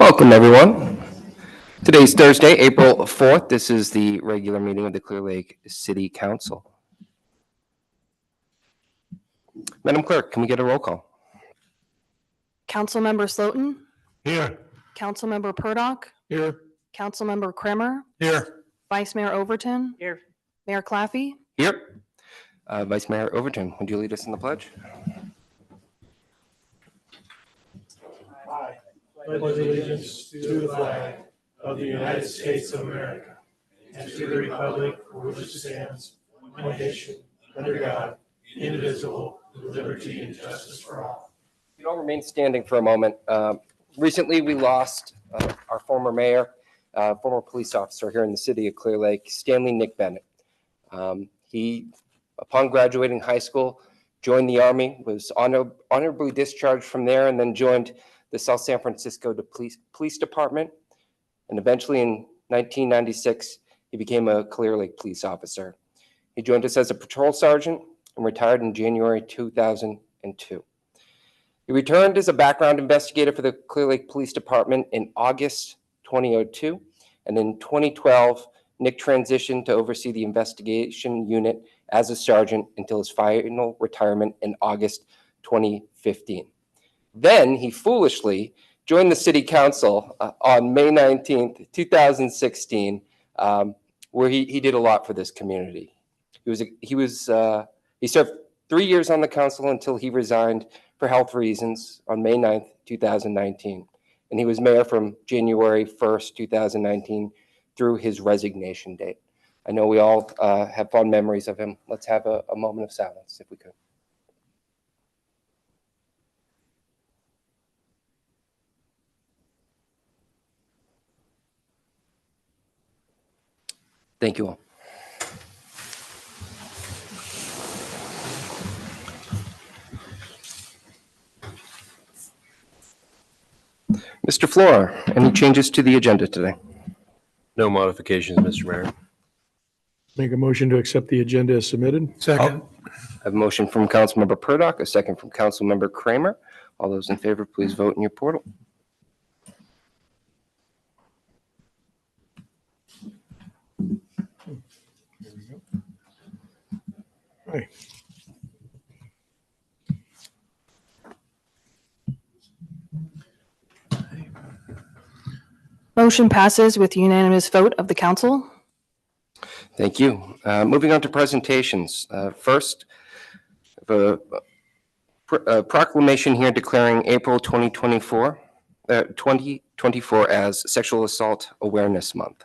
Welcome, everyone. Today's Thursday, April 4th. This is the regular meeting of the Clear Lake City Council. Madam Clerk, can we get a roll call? Councilmember Slotin? Here. Councilmember Purdock? Here. Councilmember Kremer? Here. Vice Mayor Overton? Here. Mayor Claffey? Here. Vice Mayor Overton, would you lead us in the pledge? I pledge allegiance to the flag of the United States of America and to the republic for which it stands, one nation, under God, indivisible, with liberty and justice for all. You all remain standing for a moment. Recently, we lost our former mayor, former police officer here in the city of Clear Lake, Stanley Nick Bennett. He, upon graduating high school, joined the Army, was honorably discharged from there, and then joined the South San Francisco Police Department. And eventually in 1996, he became a Clear Lake police officer. He joined us as a patrol sergeant and retired in January 2002. He returned as a background investigator for the Clear Lake Police Department in August 2002. And in 2012, Nick transitioned to oversee the investigation unit as a sergeant until his final retirement in August 2015. Then he foolishly joined the city council on May 19th, 2016, where he did a lot for this community. He served 3 years on the council until he resigned for health reasons on May 9th, 2019. And he was mayor from January 1st, 2019 through his resignation date. I know we all have fond memories of him. Let's have a moment of silence if we could. Thank you all. Mr. Flora, any changes to the agenda today? No modifications, Mr. Mayor. Make a motion to accept the agenda as submitted. Second. I have a motion from Councilmember Purdock, a second from Councilmember Kremer. All those in favor, please vote in your portal. Right. Motion passes with unanimous vote of the council. Thank you. Moving on to presentations. First, a proclamation here declaring April 2024 as Sexual Assault Awareness Month.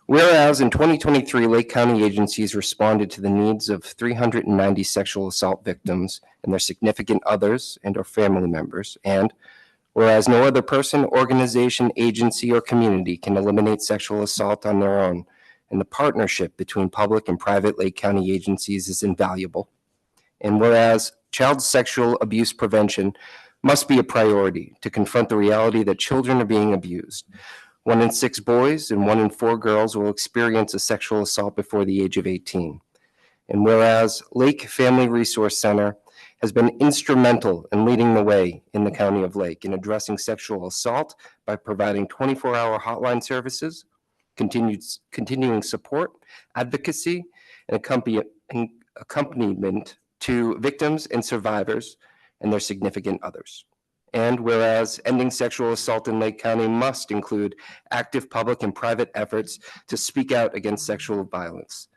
Whereas in 2023, Lake County agencies responded to the needs of 390 sexual assault victims and their significant others and or family members, and whereas no other person, organization, agency, or community can eliminate sexual assault on their own, and the partnership between public and private Lake County agencies is invaluable. And whereas child sexual abuse prevention must be a priority to confront the reality that children are being abused. 1 in 6 boys and 1 in 4 girls will experience a sexual assault before the age of 18. And whereas Lake Family Resource Center has been instrumental in leading the way in the County of Lake in addressing sexual assault by providing 24-hour hotline services, continuing support, advocacy, and accompaniment to victims and survivors and their significant others. And whereas ending sexual assault in Lake County must include active public and private efforts to speak out against sexual violence.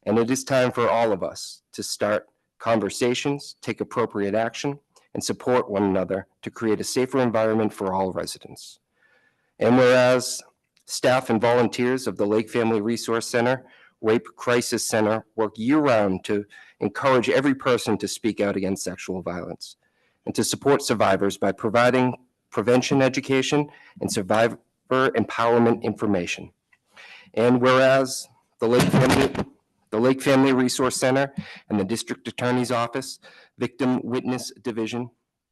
And it is time for all of us to start conversations, take appropriate action, and support one another to create a safer environment for all residents. And whereas staff and volunteers of the Lake Family Resource Center, Rape Crisis Center work year-round to encourage every person to speak out against sexual violence and to support survivors by providing prevention education and survivor empowerment information. And whereas the Lake Family Resource Center and the District Attorney's Office, Victim Witness Division,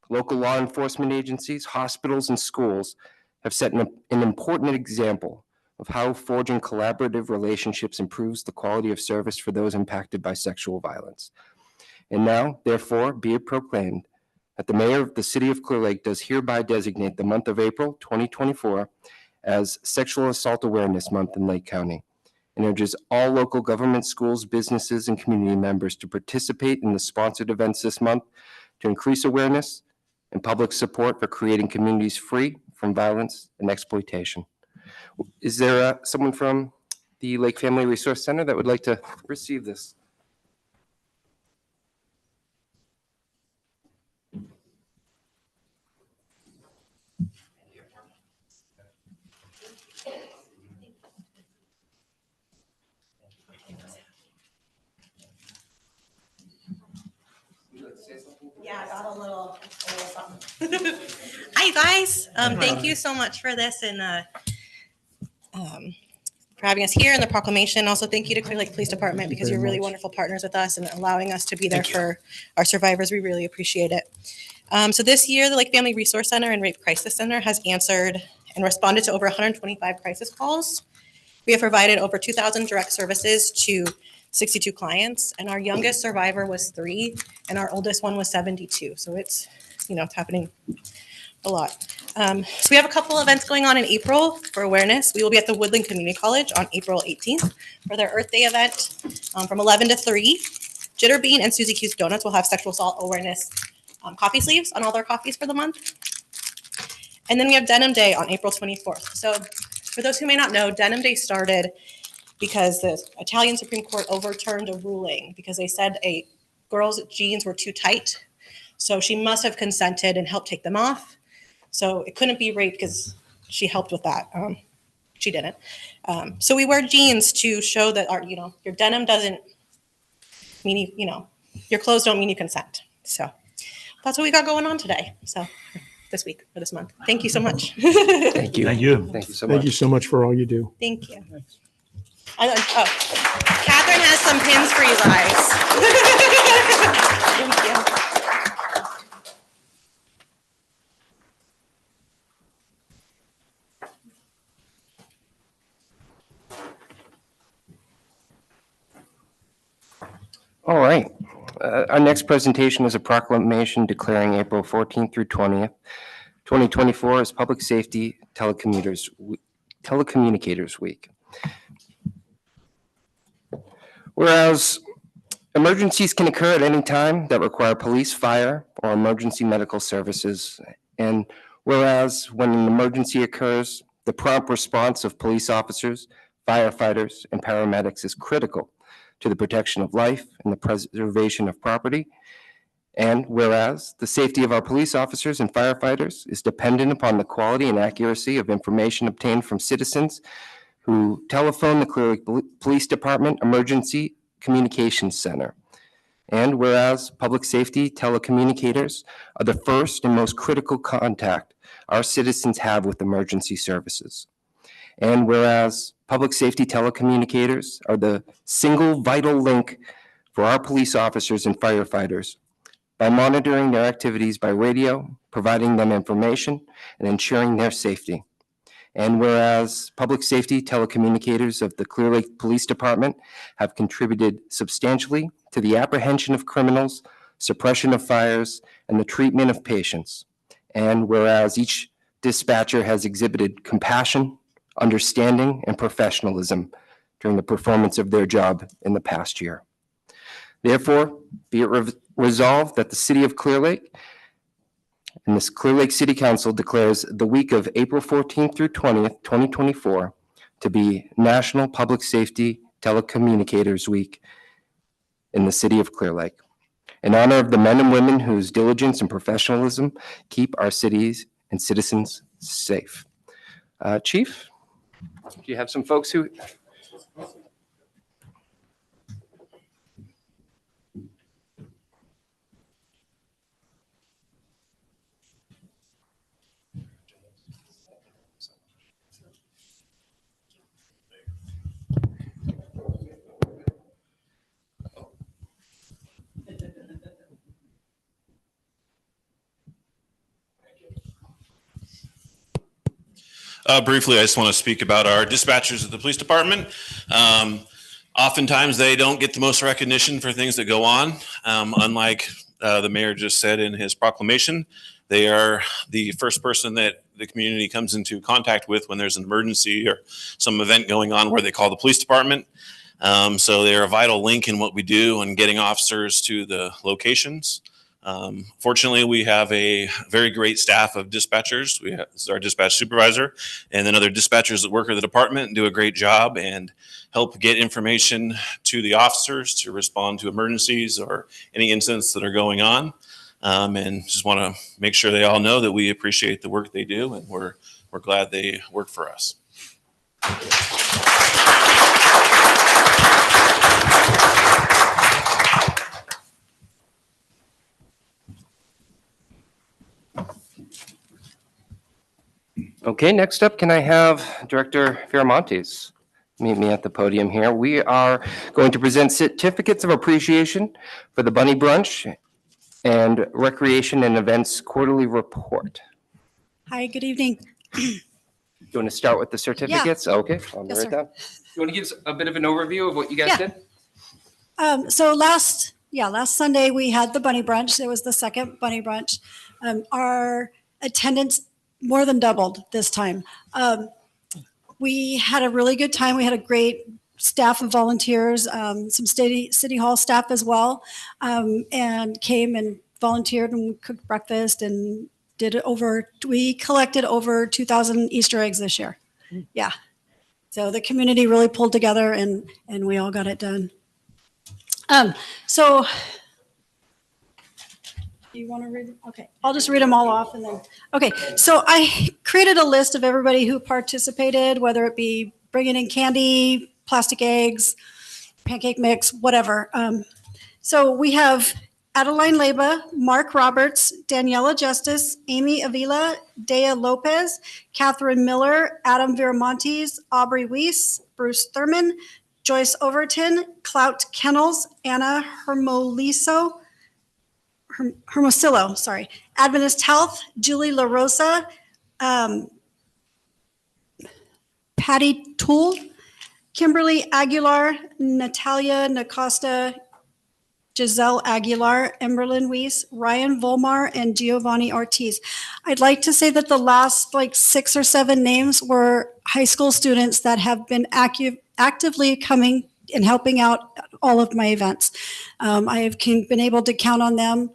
local law enforcement agencies, hospitals, and schools have set an important example of how forging collaborative relationships improves the quality of service for those impacted by sexual violence. And now, therefore, be it proclaimed that the mayor of the city of Clear Lake does hereby designate the month of April 2024 as Sexual Assault Awareness Month in Lake County, and urges all local government, schools, businesses, and community members to participate in the sponsored events this month to increase awareness and public support for creating communities free from violence and exploitation. Is there someone from the Lake Family Resource Center that would like to receive this? Yeah, I got a little something. Hi, you guys. Thank you so much for this and for having us here and the proclamation. Also, thank you to Clear Lake Police Department because you're really wonderful partners with us and allowing us to be there for our survivors. We really appreciate it. So this year, the Lake Family Resource Center and Rape Crisis Center has answered and responded to over 125 crisis calls. We have provided over 2,000 direct services to 62 clients, and our youngest survivor was 3, and our oldest one was 72. So it's, it's happening a lot. So we have a couple events going on in April for awareness. We will be at the Woodland Community College on April 18th for their Earth Day event from 11 to 3. Jitterbean and Susie Q's Donuts will have sexual assault awareness coffee sleeves on all their coffees for the month. And then we have Denim Day on April 24th. So for those who may not know, Denim Day started because the Italian Supreme Court overturned a ruling because they said a girl's jeans were too tight. So she must have consented and helped take them off. So it couldn't be rape because she helped with that. She didn't. So we wear jeans to show that your denim doesn't mean, your clothes don't mean you consent. So that's what we got going on today. So this week or this month. Thank you so much. Thank you. Thank you. Thank you so much. Thank you so much for all you do. Thank you. Catherine has some pins for you guys. Thank you. All right. Our next presentation is a proclamation declaring April 14th through 20th, 2024 as Public Safety Telecommunicators Week. Whereas emergencies can occur at any time that require police, fire, or emergency medical services, and whereas when an emergency occurs, the prompt response of police officers, firefighters, and paramedics is critical to the protection of life and the preservation of property. And whereas the safety of our police officers and firefighters is dependent upon the quality and accuracy of information obtained from citizens who telephone the Clear Lake Police Department Emergency Communications Center. And whereas public safety telecommunicators are the first and most critical contact our citizens have with emergency services. And whereas public safety telecommunicators are the single vital link for our police officers and firefighters by monitoring their activities by radio, providing them information, and ensuring their safety. And whereas public safety telecommunicators of the Clear Lake Police Department have contributed substantially to the apprehension of criminals, suppression of fires, and the treatment of patients. And whereas each dispatcher has exhibited compassion, understanding, and professionalism during the performance of their job in the past year. Therefore, be it resolved that the City of Clear Lake and this Clear Lake City Council declares the week of April 14th through 20th, 2024 to be National Public Safety Telecommunicators Week in the City of Clear Lake, in honor of the men and women whose diligence and professionalism keep our cities and citizens safe. Chief, do you have some folks who... Briefly, I just want to speak about our dispatchers at the police department. Oftentimes, they don't get the most recognition for things that go on, unlike the mayor just said in his proclamation. They are the first person that the community comes into contact with when there's an emergency or some event going on where they call the police department. So they're a vital link in what we do and getting officers to the locations. Fortunately, we have a very great staff of dispatchers. This is our dispatch supervisor, and then other dispatchers that work at the department and do a great job and help get information to the officers to respond to emergencies or any incidents that are going on. And just want to make sure they all know that we appreciate the work they do, and we're glad they work for us. Okay, next up, can I have Director Viramontes meet me at the podium here? We are going to present certificates of appreciation for the Bunny Brunch and Recreation and Events Quarterly Report. Hi, good evening. You want to start with the certificates? Okay, I'll Yes, write sir. down. You want to give us a bit of an overview of what you guys Yeah. did? So last Sunday, we had the Bunny Brunch. It was the second Bunny Brunch. Our attendance more than doubled this time. We had a really good time. We had a great staff of volunteers, some city hall staff as well, and came and volunteered and cooked breakfast and we collected over 2,000 Easter eggs this year. Yeah. So the community really pulled together and we all got it done. So you want to read them? Okay, I'll just read them all off and then, okay. So I created a list of everybody who participated, whether it be bringing in candy, plastic eggs, pancake mix, whatever. So we have Adeline Leba, Mark Roberts, Daniela Justice, Amy Avila, Dea Lopez, Catherine Miller, Adam Viramontes, Aubrey Weiss, Bruce Thurman, Joyce Overton, Clout Kennels, Anna Hermosillo, Adventist Health, Julie La Rosa, Patty Toole, Kimberly Aguilar, Natalia Nacosta, Giselle Aguilar, Emberlyn Weiss, Ryan Volmar, and Giovanni Ortiz. I'd like to say that the last 6 or 7 names were high school students that have been actively coming and helping out all of my events. I have been able to count on them,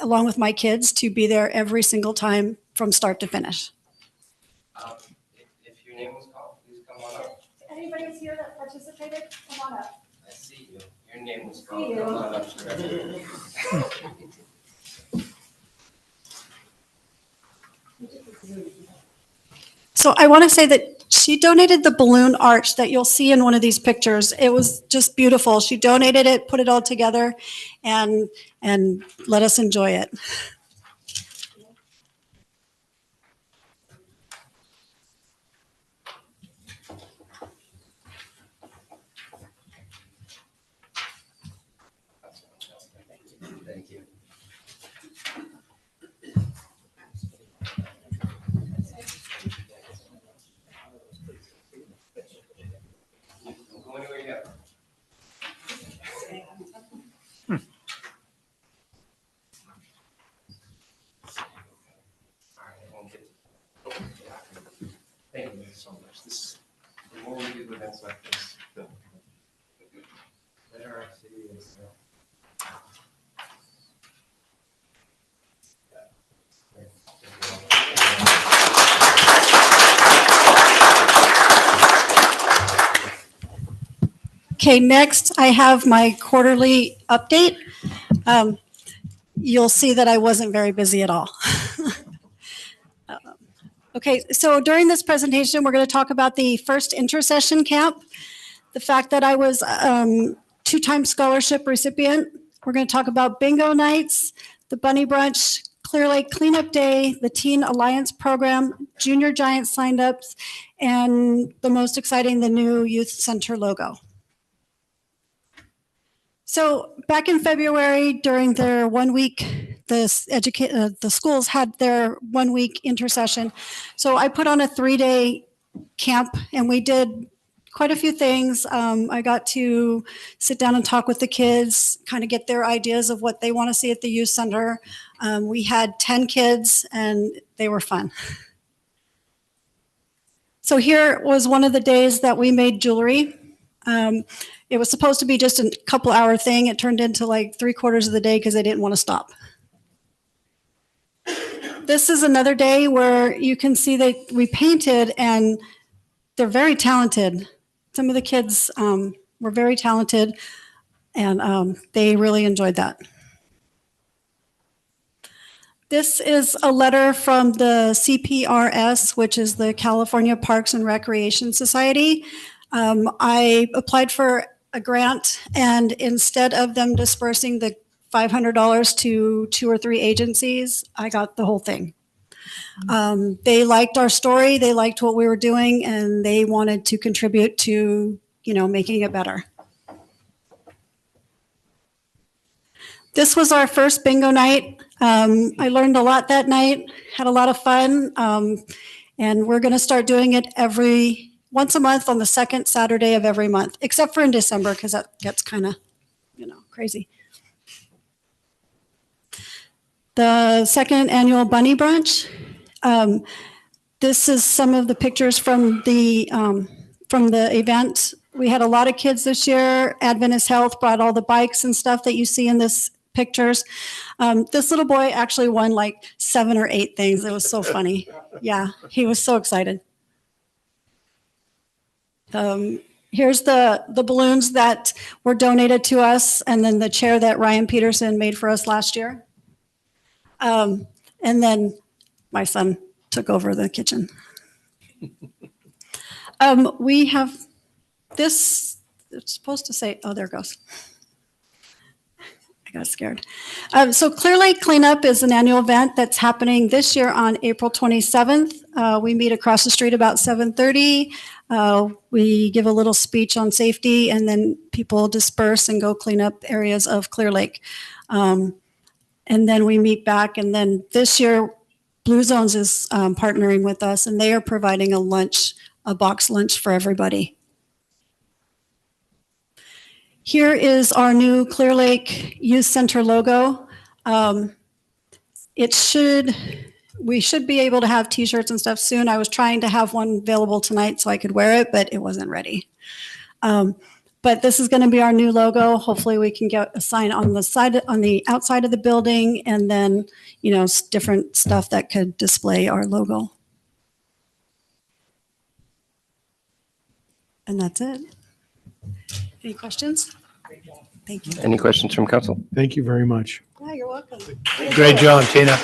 along with my kids, to be there every single time from start to finish. If your name was called, please come on up. Anybody here that participated, come on up. I see you. Your name was called. See you. Come on up. So I want to say that she donated the balloon arch that you'll see in one of these pictures. It was just beautiful. She donated it, put it all together, and let us enjoy it. Thank you. Don't go anywhere yet. All right, I won't get. Thank you so much. The more we do events like this, the better our city is. Okay, next I have my quarterly update. You'll see that I wasn't very busy at all. Okay, so during this presentation, we're going to talk about the first intercession camp, the fact that I was 2-time scholarship recipient. We're going to talk about bingo nights, the Bunny Brunch, Clear Lake Cleanup Day, the Teen Alliance Program, Junior Giants signed ups, and the most exciting, the new Youth Center logo. So back in February, during their 1 week, the schools had their 1 week intercession. So I put on a 3-day camp, and we did quite a few things. I got to sit down and talk with the kids, kind of get their ideas of what they want to see at the youth center. We had 10 kids and they were fun. So here was one of the days that we made jewelry. It was supposed to be just a couple hour thing. It turned into like 3/4 of the day because they didn't want to stop. This is another day where you can see that we painted and they're very talented. Some of the kids were very talented and they really enjoyed that. This is a letter from the CPRS, which is the California Parks and Recreation Society. I applied for a grant, and instead of them dispersing the $500 to 2 or 3 agencies, I got the whole thing. They liked our story, they liked what we were doing, and they wanted to contribute to, making it better. This was our first bingo night. I learned a lot that night, had a lot of fun, and we're going to start doing it once a month on the second Saturday of every month, except for in December because that gets kind of, crazy. The second annual Bunny Brunch. This is some of the pictures from the event. We had a lot of kids this year. Adventist Health brought all the bikes and stuff that you see in this pictures. This little boy actually won like 7 or 8 things. It was so funny. Yeah, he was so excited. Here's the balloons that were donated to us, and then the chair that Ryan Peterson made for us last year. And then my son took over the kitchen. We have this, it's supposed to say, oh, there it goes. I got scared. So Clear Lake Cleanup is an annual event that's happening this year on April 27th. We meet across the street about 7:30. We give a little speech on safety, and then people disperse and go clean up areas of Clear Lake. And then we meet back, and then this year Blue Zones is partnering with us, and they are providing a box lunch for everybody. Here is our new Clear Lake Youth Center logo. We should be able to have t-shirts and stuff soon. I was trying to have one available tonight so I could wear it, but it wasn't ready. But this is going to be our new logo. Hopefully we can get a sign on the outside of the building, and then, different stuff that could display our logo. And that's it. Any questions? Thank you. Any questions from council? Thank you very much. Yeah, you're welcome. Great job, Tina.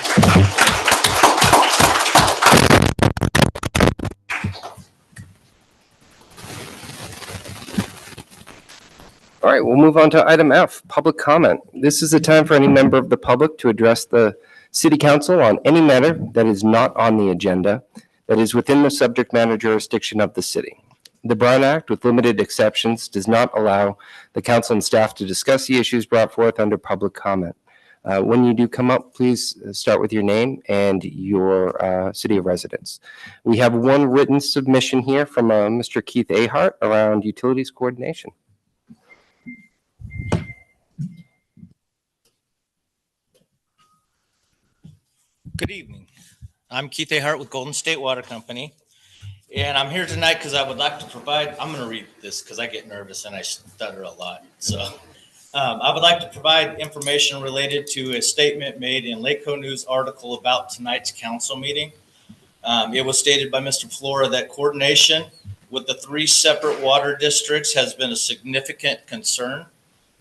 All right, we'll move on to item F, public comment. This is the time for any member of the public to address the city council on any matter that is not on the agenda that is within the subject matter jurisdiction of the city. The Brown Act, with limited exceptions, does not allow the council and staff to discuss the issues brought forth under public comment. When you do come up, please start with your name and your city of residence. We have one written submission here from Mr. Keith Ahart around utilities coordination. Good evening. I'm Keith Ahart with Golden State Water Company. And I'm here tonight because I would like to provide, I'm going to read this because I get nervous and I stutter a lot. So I would like to provide information related to a statement made in Lakeco News article about tonight's council meeting. It was stated by Mr. Flora that coordination with the 3 separate water districts has been a significant concern.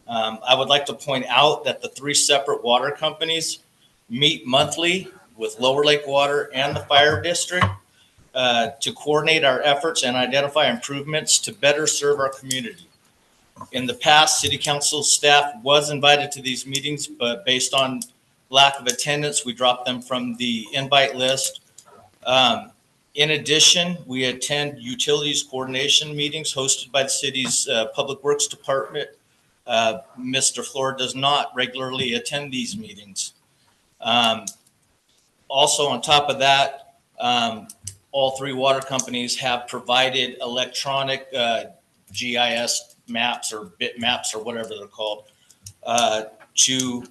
I would like to point out that the 3 separate water companies meet monthly with Lower Lake Water and the Fire District to coordinate our efforts and identify improvements to better serve our community. In the past, City Council staff was invited to these meetings, but based on lack of attendance, we dropped them from the invite list. In addition, we attend utilities coordination meetings hosted by the city's Public Works Department. Mr. Flora does not regularly attend these meetings. Also, on top of that, all 3 water companies have provided electronic GIS maps or bit maps or whatever they're called, to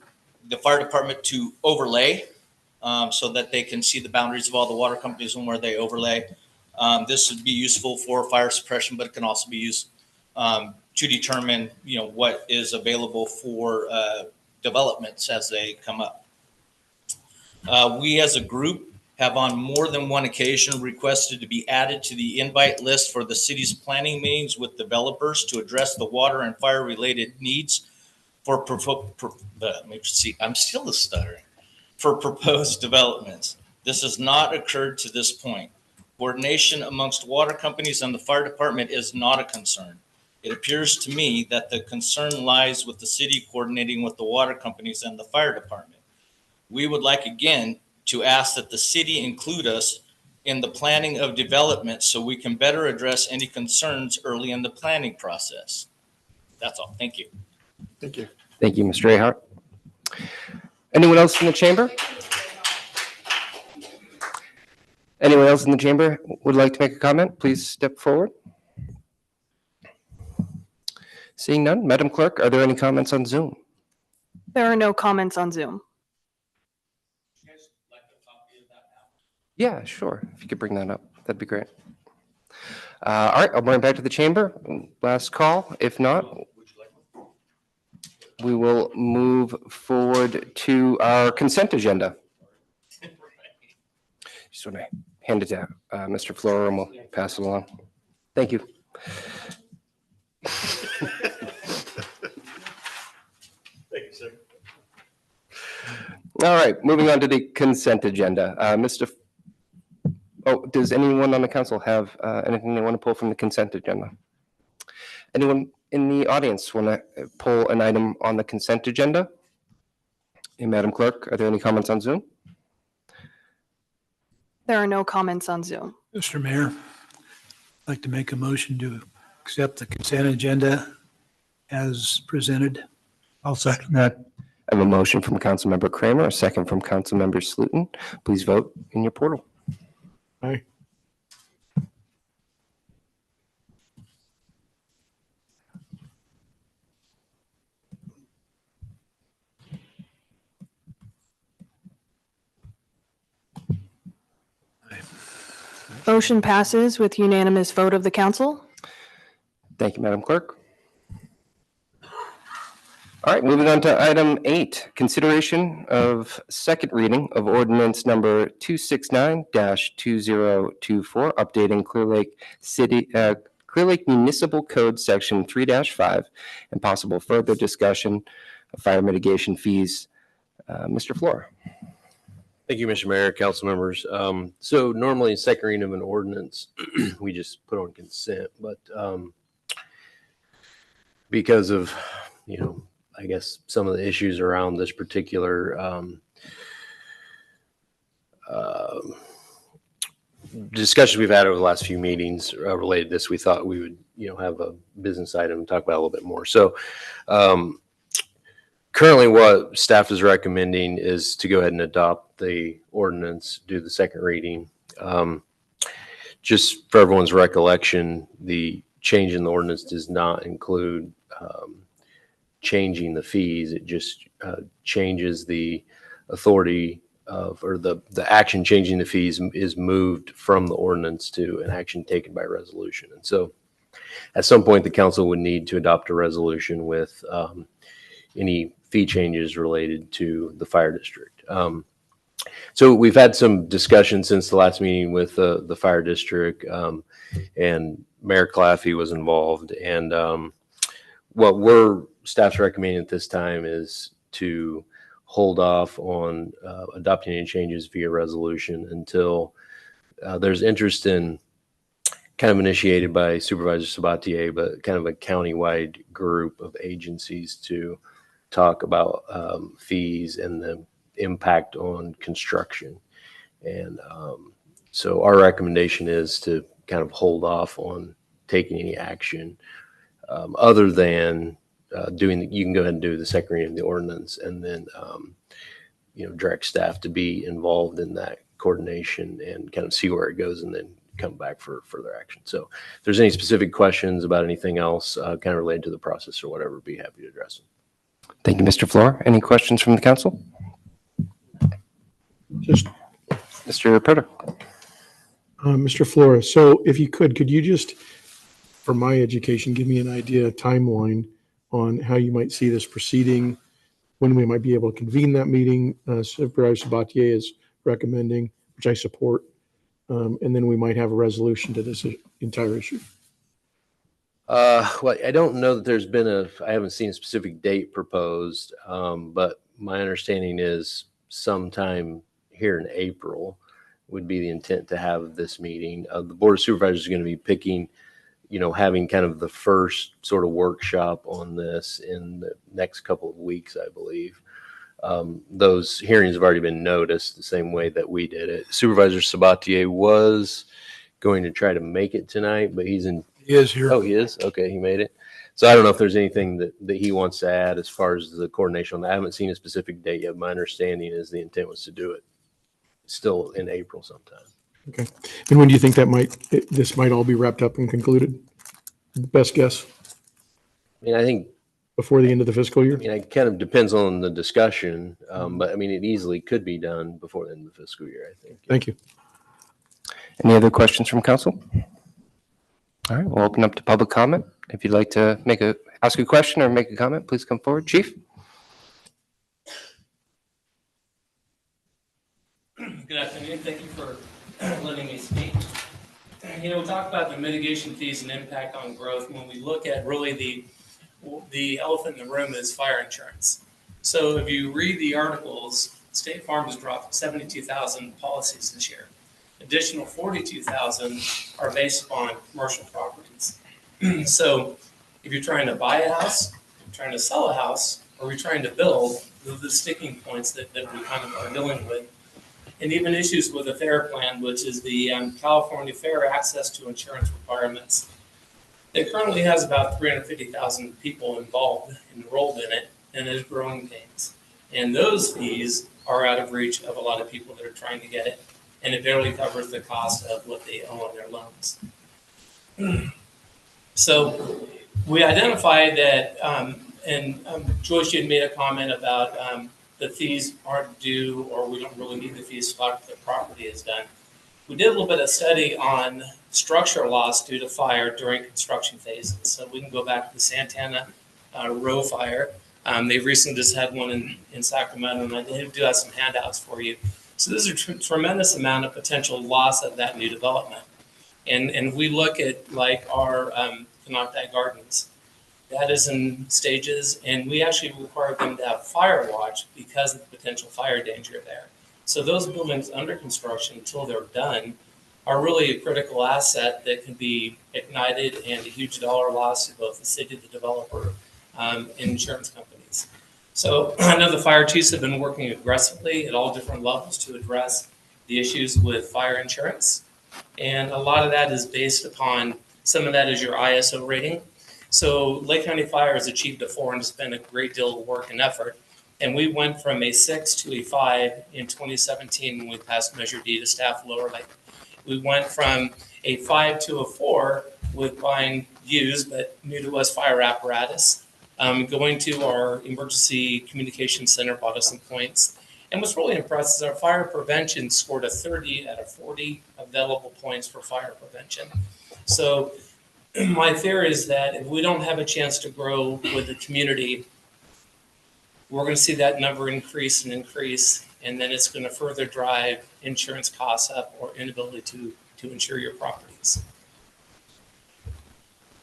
the fire department to overlay so that they can see the boundaries of all the water companies and where they overlay. This would be useful for fire suppression, but it can also be used to determine, what is available for developments as they come up. We as a group have on more than one occasion requested to be added to the invite list for the city's planning meetings with developers to address the water and fire related needs for I'm still stuttering. For proposed developments. This has not occurred to this point. Coordination amongst water companies and the fire department is not a concern. It appears to me that the concern lies with the city coordinating with the water companies and the fire department. We would like again to ask that the city include us in the planning of development so we can better address any concerns early in the planning process. That's all. Thank you. Thank you. Thank you, Mr. Ahart. Anyone else in the chamber? Anyone else in the chamber would like to make a comment? Please step forward. Seeing none, Madam Clerk, are there any comments on Zoom? There are no comments on Zoom. Yeah, sure. If you could bring that up, that'd be great. All right, I'll bring it back to the chamber. Last call. If not, we will move forward to our consent agenda. Just want to hand it to Mr. Flora and we'll pass it along. Thank you. Thank you, sir. All right, moving on to the consent agenda. Does anyone on the council have anything they want to pull from the consent agenda? Anyone in the audience want to pull an item on the consent agenda? Hey, Madam Clerk, are there any comments on Zoom? There are no comments on Zoom. Mr. Mayor, I'd like to make a motion to accept the consent agenda as presented. I'll second that. I have a motion from Councilmember Kramer, a second from Councilmember Slutin. Please vote in your portal. Aye. Motion passes with unanimous vote of the council. Thank you, Madam Clerk. All right, moving on to item 8, consideration of second reading of ordinance number 269-2024, updating Clear Lake Municipal Code Section 3-5, and possible further discussion of fire mitigation fees. Mr. Flora. Thank you, Mr. Mayor, council members. So normally in second reading of an ordinance, we just put on consent, but because of, I guess some of the issues around this particular discussions we've had over the last few meetings related to this, we thought we would, have a business item and talk about it a little bit more. So currently what staff is recommending is to go ahead and adopt the ordinance, do the second reading. Just for everyone's recollection, the change in the ordinance does not include changing the fees. It just changes the authority of, or the action changing the fees is moved from the ordinance to an action taken by resolution. And so at some point, the council would need to adopt a resolution with any fee changes related to the fire district. So we've had some discussion since the last meeting with the fire district, and Mayor Claffey was involved. And what staff's recommending at this time is to hold off on adopting any changes via resolution until there's interest in, kind of initiated by Supervisor Sabatier, but kind of a countywide group of agencies to talk about fees and the impact on construction. And so our recommendation is to kind of hold off on taking any action other than you can go ahead and do the second reading of the ordinance, and then direct staff to be involved in that coordination and kind of see where it goes, and then come back for further action. So if there's any specific questions about anything else kind of related to the process or whatever, be happy to address them. Thank you, Mr. Flora. Any questions from the council? Just, Mr. Reporter. Mr. Flores, so if you could you just, for my education, give me an idea, a timeline on how you might see this proceeding, when we might be able to convene that meeting? Supervisor Sabatier is recommending, which I support, and then we might have a resolution to this entire issue. Well, I don't know that there's been I haven't seen a specific date proposed, but my understanding is sometime here in April would be the intent to have this meeting. The Board of Supervisors is going to be picking, having kind of the first sort of workshop on this in the next couple of weeks, I believe. Those hearings have already been noticed the same way that we did it. Supervisor Sabatier was going to try to make it tonight, but he's in. He is here. Oh, he is? Okay, he made it. So I don't know if there's anything that he wants to add as far as the coordination on that. I haven't seen a specific date yet. My understanding is the intent was to do it still in April sometime. Okay. And when do you think this might all be wrapped up and concluded? Best guess, I mean, I think, before the end of the fiscal year? it kind of depends on the discussion, but I mean, it easily could be done before the end of the fiscal year, I think. Thank you. Any other questions from council? All right, we'll open up to public comment. If you'd like to ask a question or make a comment, please come forward. Chief? Good afternoon. Thank you for letting me speak. We talk about the mitigation fees and impact on growth. When we look at really the elephant in the room is fire insurance. So if you read the articles, State Farm has dropped 72,000 policies this year. Additional 42,000 are based upon commercial properties. So if you're trying to buy a house, you're trying to sell a house, or you're trying to build, those are the sticking points that we kind of are dealing with. And even issues with the FAIR plan, which is the California Fair Access to Insurance Requirements. It currently has about 350,000 people enrolled in it, and is growing pains. And those fees are out of reach of a lot of people that are trying to get it, and it barely covers the cost of what they owe on their loans. So we identified that, and Joyce, you had made a comment about the fees aren't due, or we don't really need the fees till after the property is done. We did a little bit of study on structural loss due to fire during construction phases. So we can go back to the Santana Row fire. They recently just had one in Sacramento, and I do have some handouts for you. So there's a tremendous amount of potential loss of that new development. And we look at like our Canocti Gardens. That is in stages, and we actually require them to have fire watch because of the potential fire danger there. So those buildings under construction until they're done are really a critical asset that can be ignited, and a huge dollar loss to both the city, the developer, and insurance companies. So I know the fire chiefs have been working aggressively at all different levels to address the issues with fire insurance. And a lot of that is based upon, some of that is your ISO rating. So Lake County Fire has achieved a 4 and spent a great deal of work and effort. And we went from a 6 to a 5 in 2017 when we passed Measure D to staff Lower Lake. We went from a 5 to a 4 with buying used but new to us fire apparatus. Going to our emergency communication center bought us some points. And what's really impressive is our fire prevention scored a 30 out of 40 available points for fire prevention. So my fear is that if we don't have a chance to grow with the community, we're going to see that number increase, and then it's going to further drive insurance costs up or inability to insure your properties.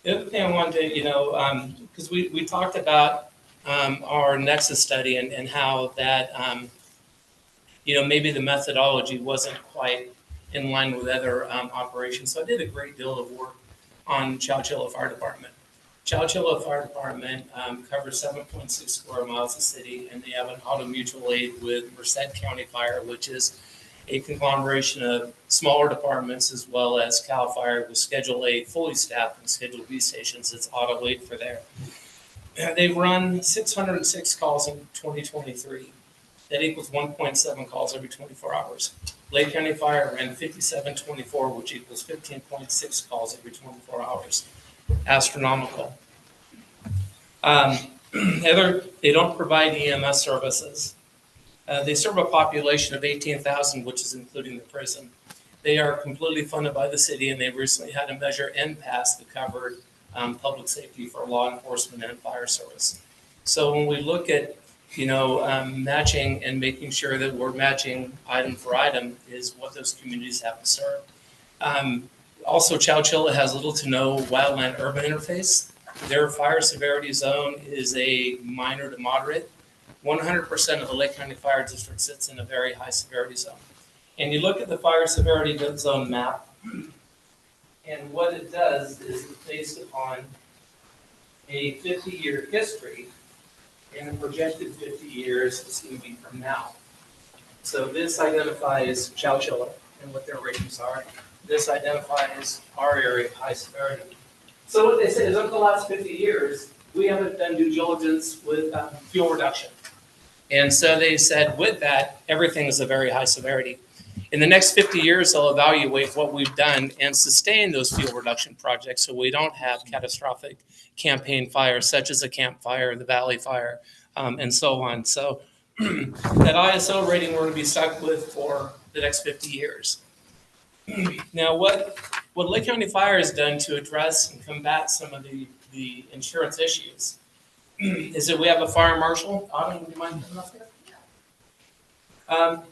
The other thing I wanted to, because we talked about our Nexus study and how that, maybe the methodology wasn't quite in line with other operations. So I did a great deal of work on Chowchilla Fire Department. Chowchilla Fire Department covers 7.6 square miles of city, and they have an auto mutual aid with Merced County Fire, which is a conglomeration of smaller departments as well as CAL FIRE with Schedule A fully staffed and Schedule B stations. It's auto aid for there. They've run 606 calls in 2023. That equals 1.7 calls every 24 hours. Lake County Fire ran 5724, which equals 15.6 calls every 24 hours. Astronomical. They don't provide EMS services. They serve a population of 18,000, which is including the prison. They are completely funded by the city, and they recently had a measure NPAS that covered public safety for law enforcement and fire service. So when we look at, matching and making sure that we're matching item for item is what those communities have to serve. Also, Chowchilla has little to no wildland urban interface. Their fire severity zone is a minor to moderate. 100% of the Lake County Fire District sits in a very high severity zone. And you look at the fire severity zone map, and what it does is it's based upon a 50-year history, and a projected 50 years is going to be from now. So this identifies Chowchilla and what their ratings are. This identifies our area of high severity. So what they say is over the last 50 years, we haven't done due diligence with fuel reduction. And so they said with that, everything is a very high severity. In the next 50 years, they'll evaluate what we've done and sustain those fuel reduction projects so we don't have catastrophic campaign fires such as the Camp Fire, the Valley Fire, and so on. So that ISO rating we're going to be stuck with for the next 50 years. Now, what Lake County Fire has done to address and combat some of the insurance issues is that we have a fire marshal. Autumn, would you mind coming up here?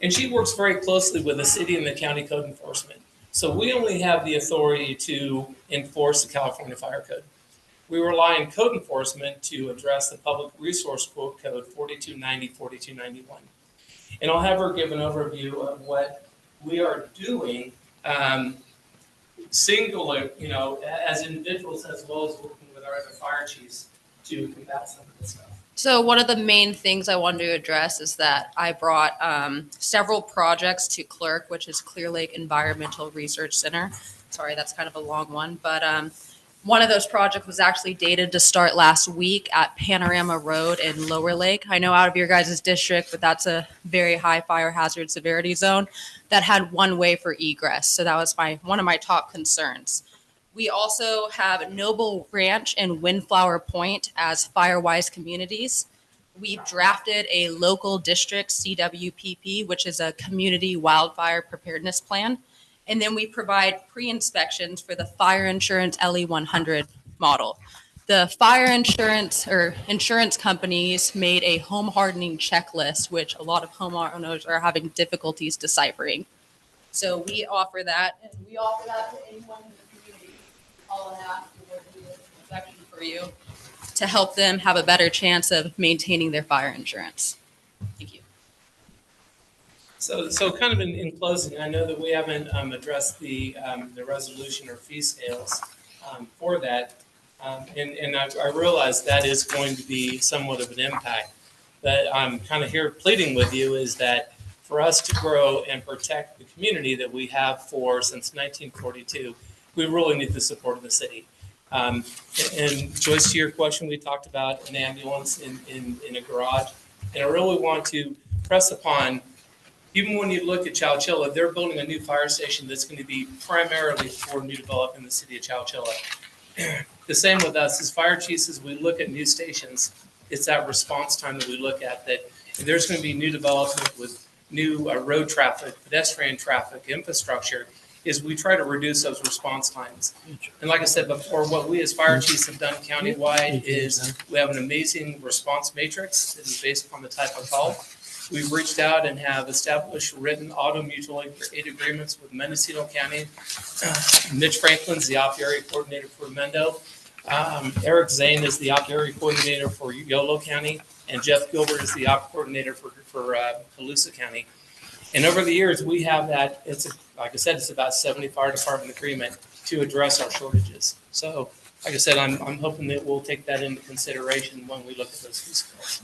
And she works very closely with the city and the county code enforcement. So we only have the authority to enforce the California Fire Code. We rely on code enforcement to address the Public Resource Quote Code 4290, 4291. And I'll have her give an overview of what we are doing singular, as individuals as well as working with our other fire chiefs to combat some of this stuff. So one of the main things I wanted to address is that I brought several projects to CLERC, which is Clear Lake Environmental Research Center. Sorry, that's kind of a long one, but one of those projects was actually dated to start last week at Panorama Road in Lower Lake. I know out of your guys' district, but that's a very high fire hazard severity zone that had one way for egress. So that was one of my top concerns. We also have Noble Ranch and Windflower Point as fire-wise communities. We've drafted a local district CWPP, which is a community wildfire preparedness plan. And then we provide pre-inspections for the fire insurance LE100 model. The fire insurance or insurance companies made a home hardening checklist, which a lot of homeowners are having difficulties deciphering. So we offer that, and we offer that to anyone in the community. All I have to do is inspection for you to help them have a better chance of maintaining their fire insurance. Thank you. So kind of in closing, I know that we haven't addressed the resolution or fee scales for that. And I realize that is going to be somewhat of an impact. But I'm kind of here pleading with you is that for us to grow and protect the community that we have since 1942, we really need the support of the city. And Joyce, to your question, we talked about an ambulance in a garage. And I really want to press upon, even when you look at Chowchilla, they're building a new fire station that's going to be primarily for new development in the city of Chowchilla. The same with us as fire chiefs, as we look at new stations, it's that response time that we look at, that if there's going to be new development with new road traffic, pedestrian traffic, infrastructure, is we try to reduce those response times. And like I said before, what we as fire chiefs have done countywide is we have an amazing response matrix that is based upon the type of call. We've reached out and have established written auto mutual aid agreements with Mendocino County. Mitch Franklin's the op area coordinator for Mendo. Eric Zane is the op area coordinator for Yolo County. And Jeff Gilbert is the op coordinator for Colusa County. And over the years, we have that, like I said, it's about 70 fire department agreement to address our shortages. So, like I said, I'm hoping that we'll take that into consideration when we look at those fee scales.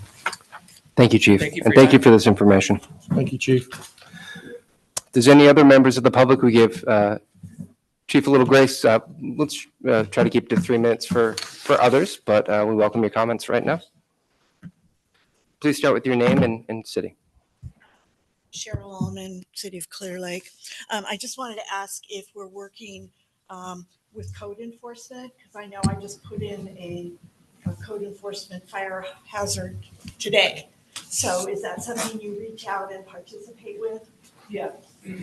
Thank you, Chief. Thank you for And your thank you time. for this information. Thank you, Chief. Does any other members of the public we give Chief a little grace? Let's try to keep it to 3 minutes for others, but we welcome your comments right now. Please start with your name and city. Cheryl Allman, City of Clear Lake. I just wanted to ask if we're working with code enforcement, because I know I just put in a code enforcement fire hazard today. So is that something you reach out and participate with? Yeah,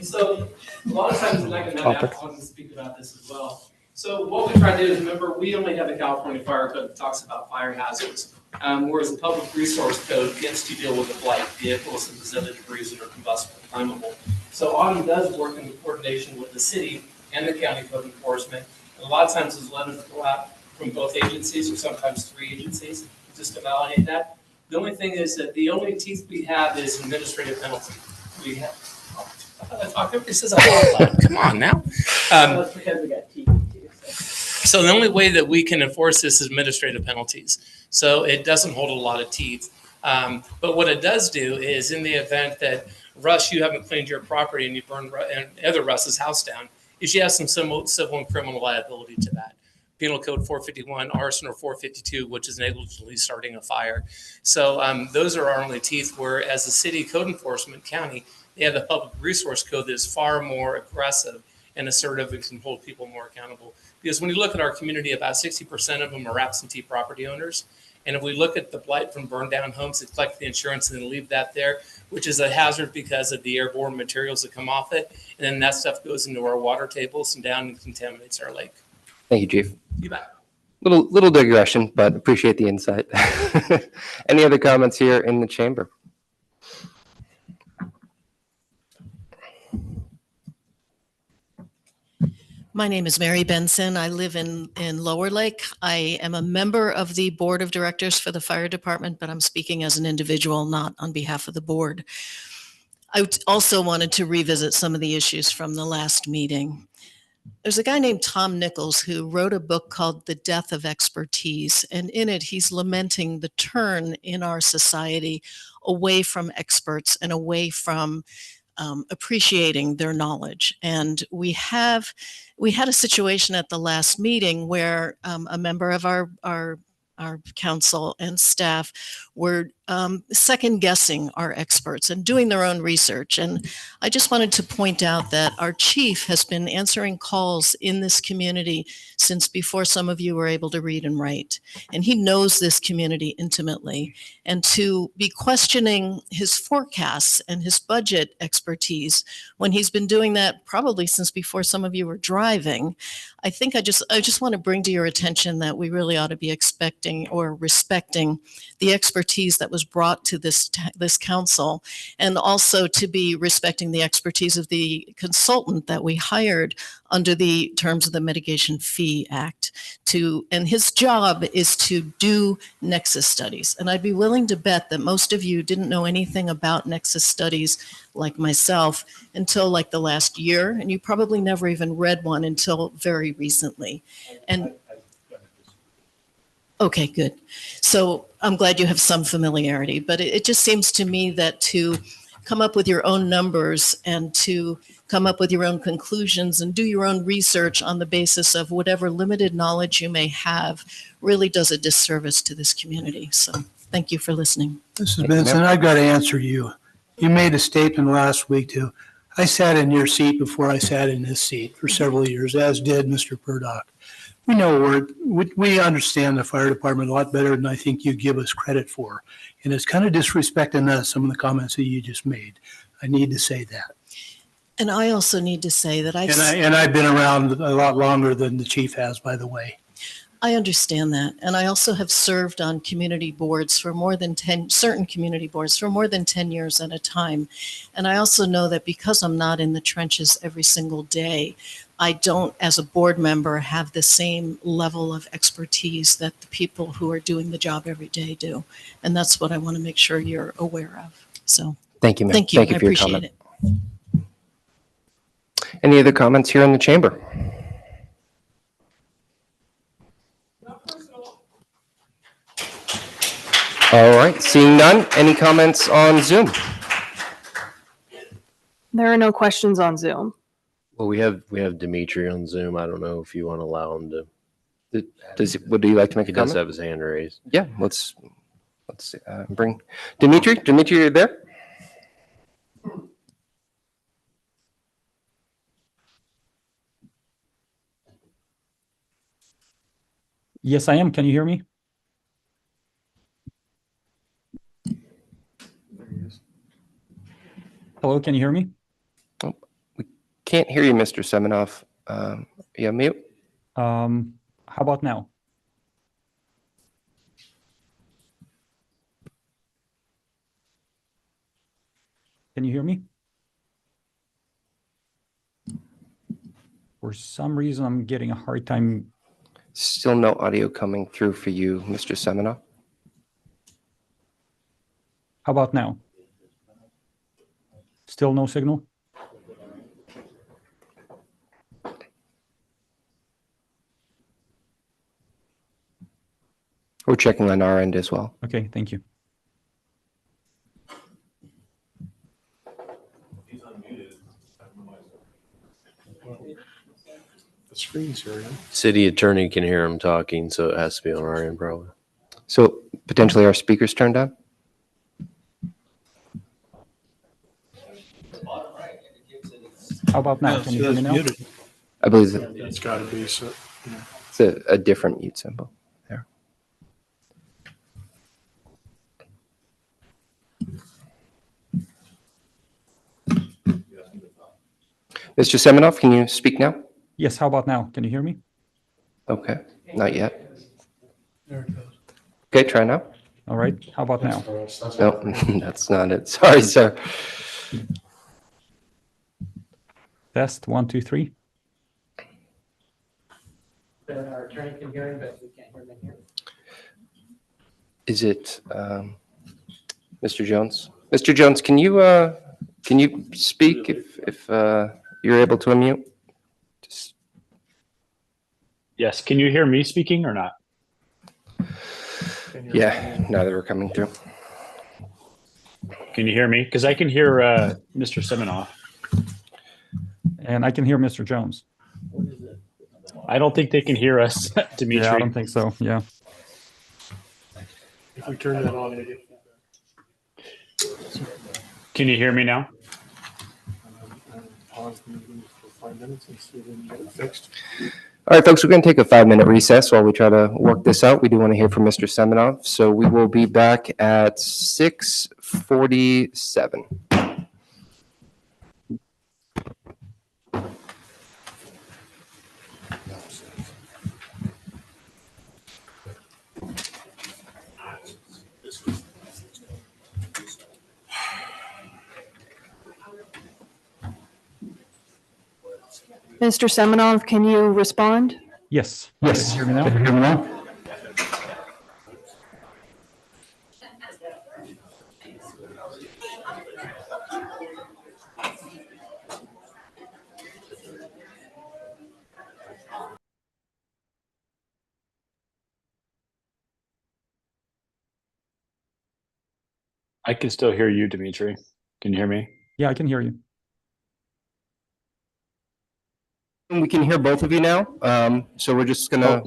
so a lot of times, and I can speak about this as well. So what we try to do is, remember, we only have the California Fire Code that talks about fire hazards, whereas the Public Resource Code gets to deal with the blight vehicles and other debris that are combustible, flammable. So Autumn does work in coordination with the city and the county code enforcement. And a lot of times those letters go out from both agencies, or sometimes 3 agencies, just to validate that. The only thing is that the only teeth we have is administrative penalty. We have, everybody says I'm loud. Come on now. That's because we got TV too. So the only way that we can enforce this is administrative penalties. So it doesn't hold a lot of teeth. But what it does do is, in the event that, Russ, you haven't cleaned your property and you burn and other Russ's house down, is you have some civil and criminal liability to that. Penal Code 451, arson, or 452, which is negligently starting a fire. So those are our only teeth, where as a city code enforcement county, they have the Public Resource Code that is far more aggressive and assertive and can hold people more accountable. Because when you look at our community, about 60% of them are absentee property owners. And if we look at the blight from burned down homes, they collect the insurance and then leave that there, which is a hazard because of the airborne materials that come off it. And then that stuff goes into our water tables and down and contaminates our lake. Thank you, Chief. You bet. Little digression, but appreciate the insight. Any other comments here in the chamber? My name is Mary Benson. I live in Lower Lake. I am a member of the board of directors for the fire department, but I'm speaking as an individual, not on behalf of the board. I also wanted to revisit some of the issues from the last meeting. There's a guy named Tom Nichols who wrote a book called The Death of Expertise, and in it he's lamenting the turn in our society away from experts and away from appreciating their knowledge. And we had a situation at the last meeting where a member of our council and staff were second guessing our experts and doing their own research. And I just wanted to point out that our chief has been answering calls in this community since before some of you were able to read and write. And he knows this community intimately. And to be questioning his forecasts and his budget expertise when he's been doing that probably since before some of you were driving, I think I just want to bring to your attention that we really ought to be expecting or respecting the expertise that was brought to this council, and also to be respecting the expertise of the consultant that we hired under the terms of the Mitigation Fee Act. And his job is to do nexus studies. And I'd be willing to bet that most of you didn't know anything about nexus studies like myself until like the last year, and you probably never even read one until very recently. And okay, good. So I'm glad you have some familiarity, but it just seems to me that to come up with your own numbers and to come up with your own conclusions and do your own research on the basis of whatever limited knowledge you may have really does a disservice to this community. So thank you for listening. Mrs. Benson, I've got to answer you. You made a statement last week too. I sat in your seat before I sat in this seat for several years, as did Mr. Purdock. We know we understand the fire department a lot better than I think you give us credit for. And it's kind of disrespecting us, some of the comments that you just made. I need to say that. And I also need to say that I've been around a lot longer than the chief has, by the way. I understand that. And I also have served on community boards for more than 10, certain community boards for more than 10 years at a time. And I also know that because I'm not in the trenches every single day, I don't, as a board member, have the same level of expertise that the people who are doing the job every day do. And that's what I want to make sure you're aware of. So Thank you, ma'am. thank you. Thank you I for your appreciate comment. it. Any other comments here in the chamber? All right, seeing none. Any comments on Zoom? There are no questions on Zoom. Well, we have Dimitri on Zoom. I don't know if you want to allow him to. Would you like to make a He does comment? have his hand raised. Yeah, let's bring Dimitri. Dimitri, are you there? Yes, I am. Can you hear me? Hello, can you hear me? Can't hear you, Mr. Seminoff. You on mute? How about now? Can you hear me? For some reason, I'm getting a hard time. Still no audio coming through for you, Mr. Seminoff. How about now? Still no signal? We're checking on our end as well. Okay, thank you. The screen's here. Yeah? City attorney can hear him talking, so it has to be on our end probably. So potentially our speakers turned on? How about now? Can you hear me now? I believe that That's got to be so. Yeah. it's a different mute symbol there. Mr. Seminoff, can you speak now? Yes, how about now? Can you hear me? Okay, not yet. There it goes. Okay, try now. All right, how about now? No, that's not it. Sorry, sir. Test, 1, 2, 3. Our attorney can hear him, but we can't hear him here. Is it Mr. Jones? Mr. Jones, can you speak if you're able to unmute? Just, Yes, can you hear me speaking or not? yeah, now that we're coming through. Can you hear me? Because I can hear Mr. Seminoff. And I can hear Mr. Jones. I don't think they can hear us, Dimitri. Yeah, I don't think so. Yeah. If we turn that on, we get Can you hear me now? pause the meeting for 5 minutes and see if we can get it fixed. All right, folks, we're going to take a 5-minute recess while we try to work this out. We do want to hear from Mr. Seminoff, so we will be back at 6:47. Mr. Seminoff, can you respond? Yes. Yes. Can you hear me now? Can you hear me now? I can still hear you, Dimitri. Can you hear me? Yeah, I can hear you. We can hear both of you now, so we're just going to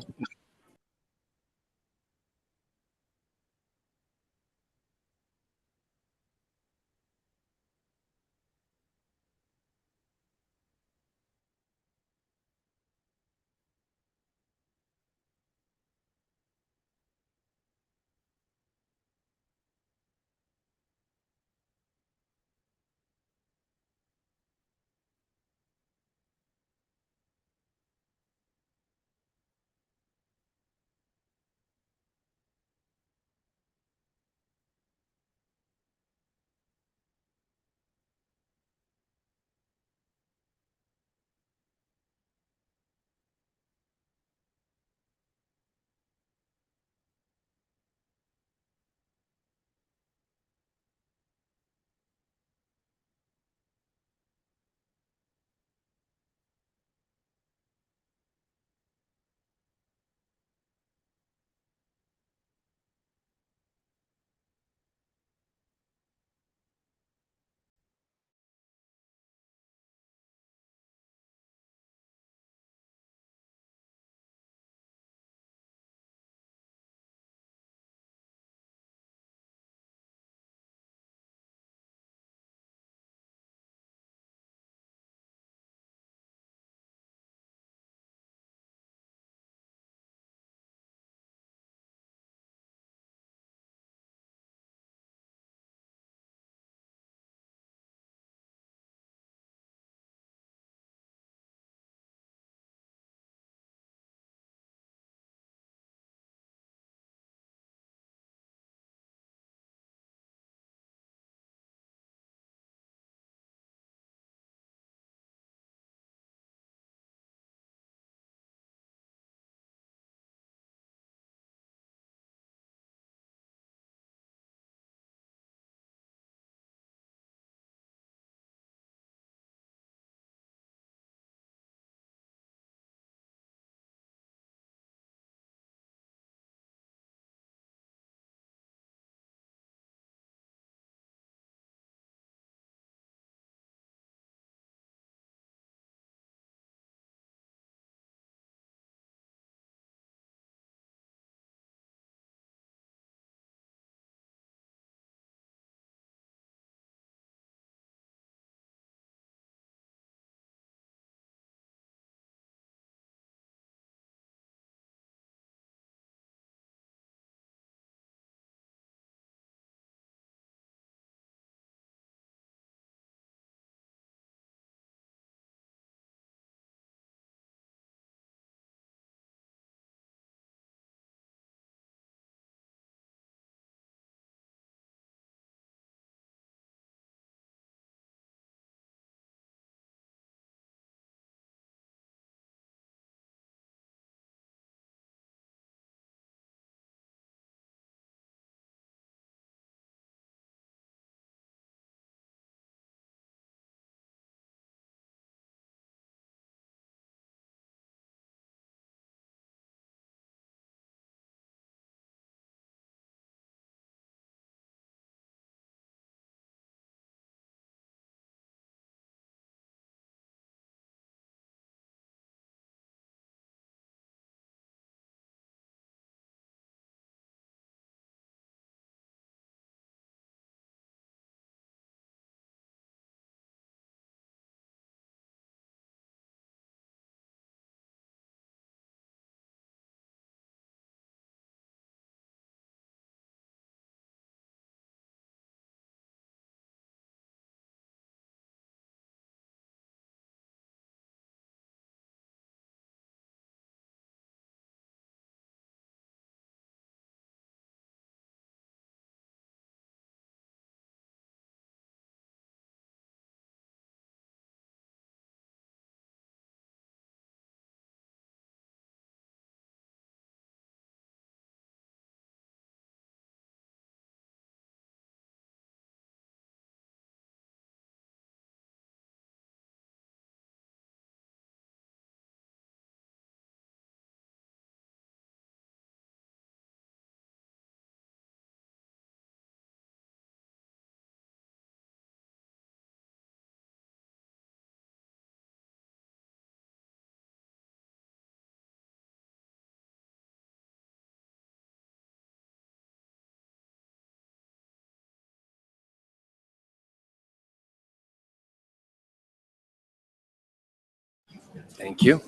Thank you.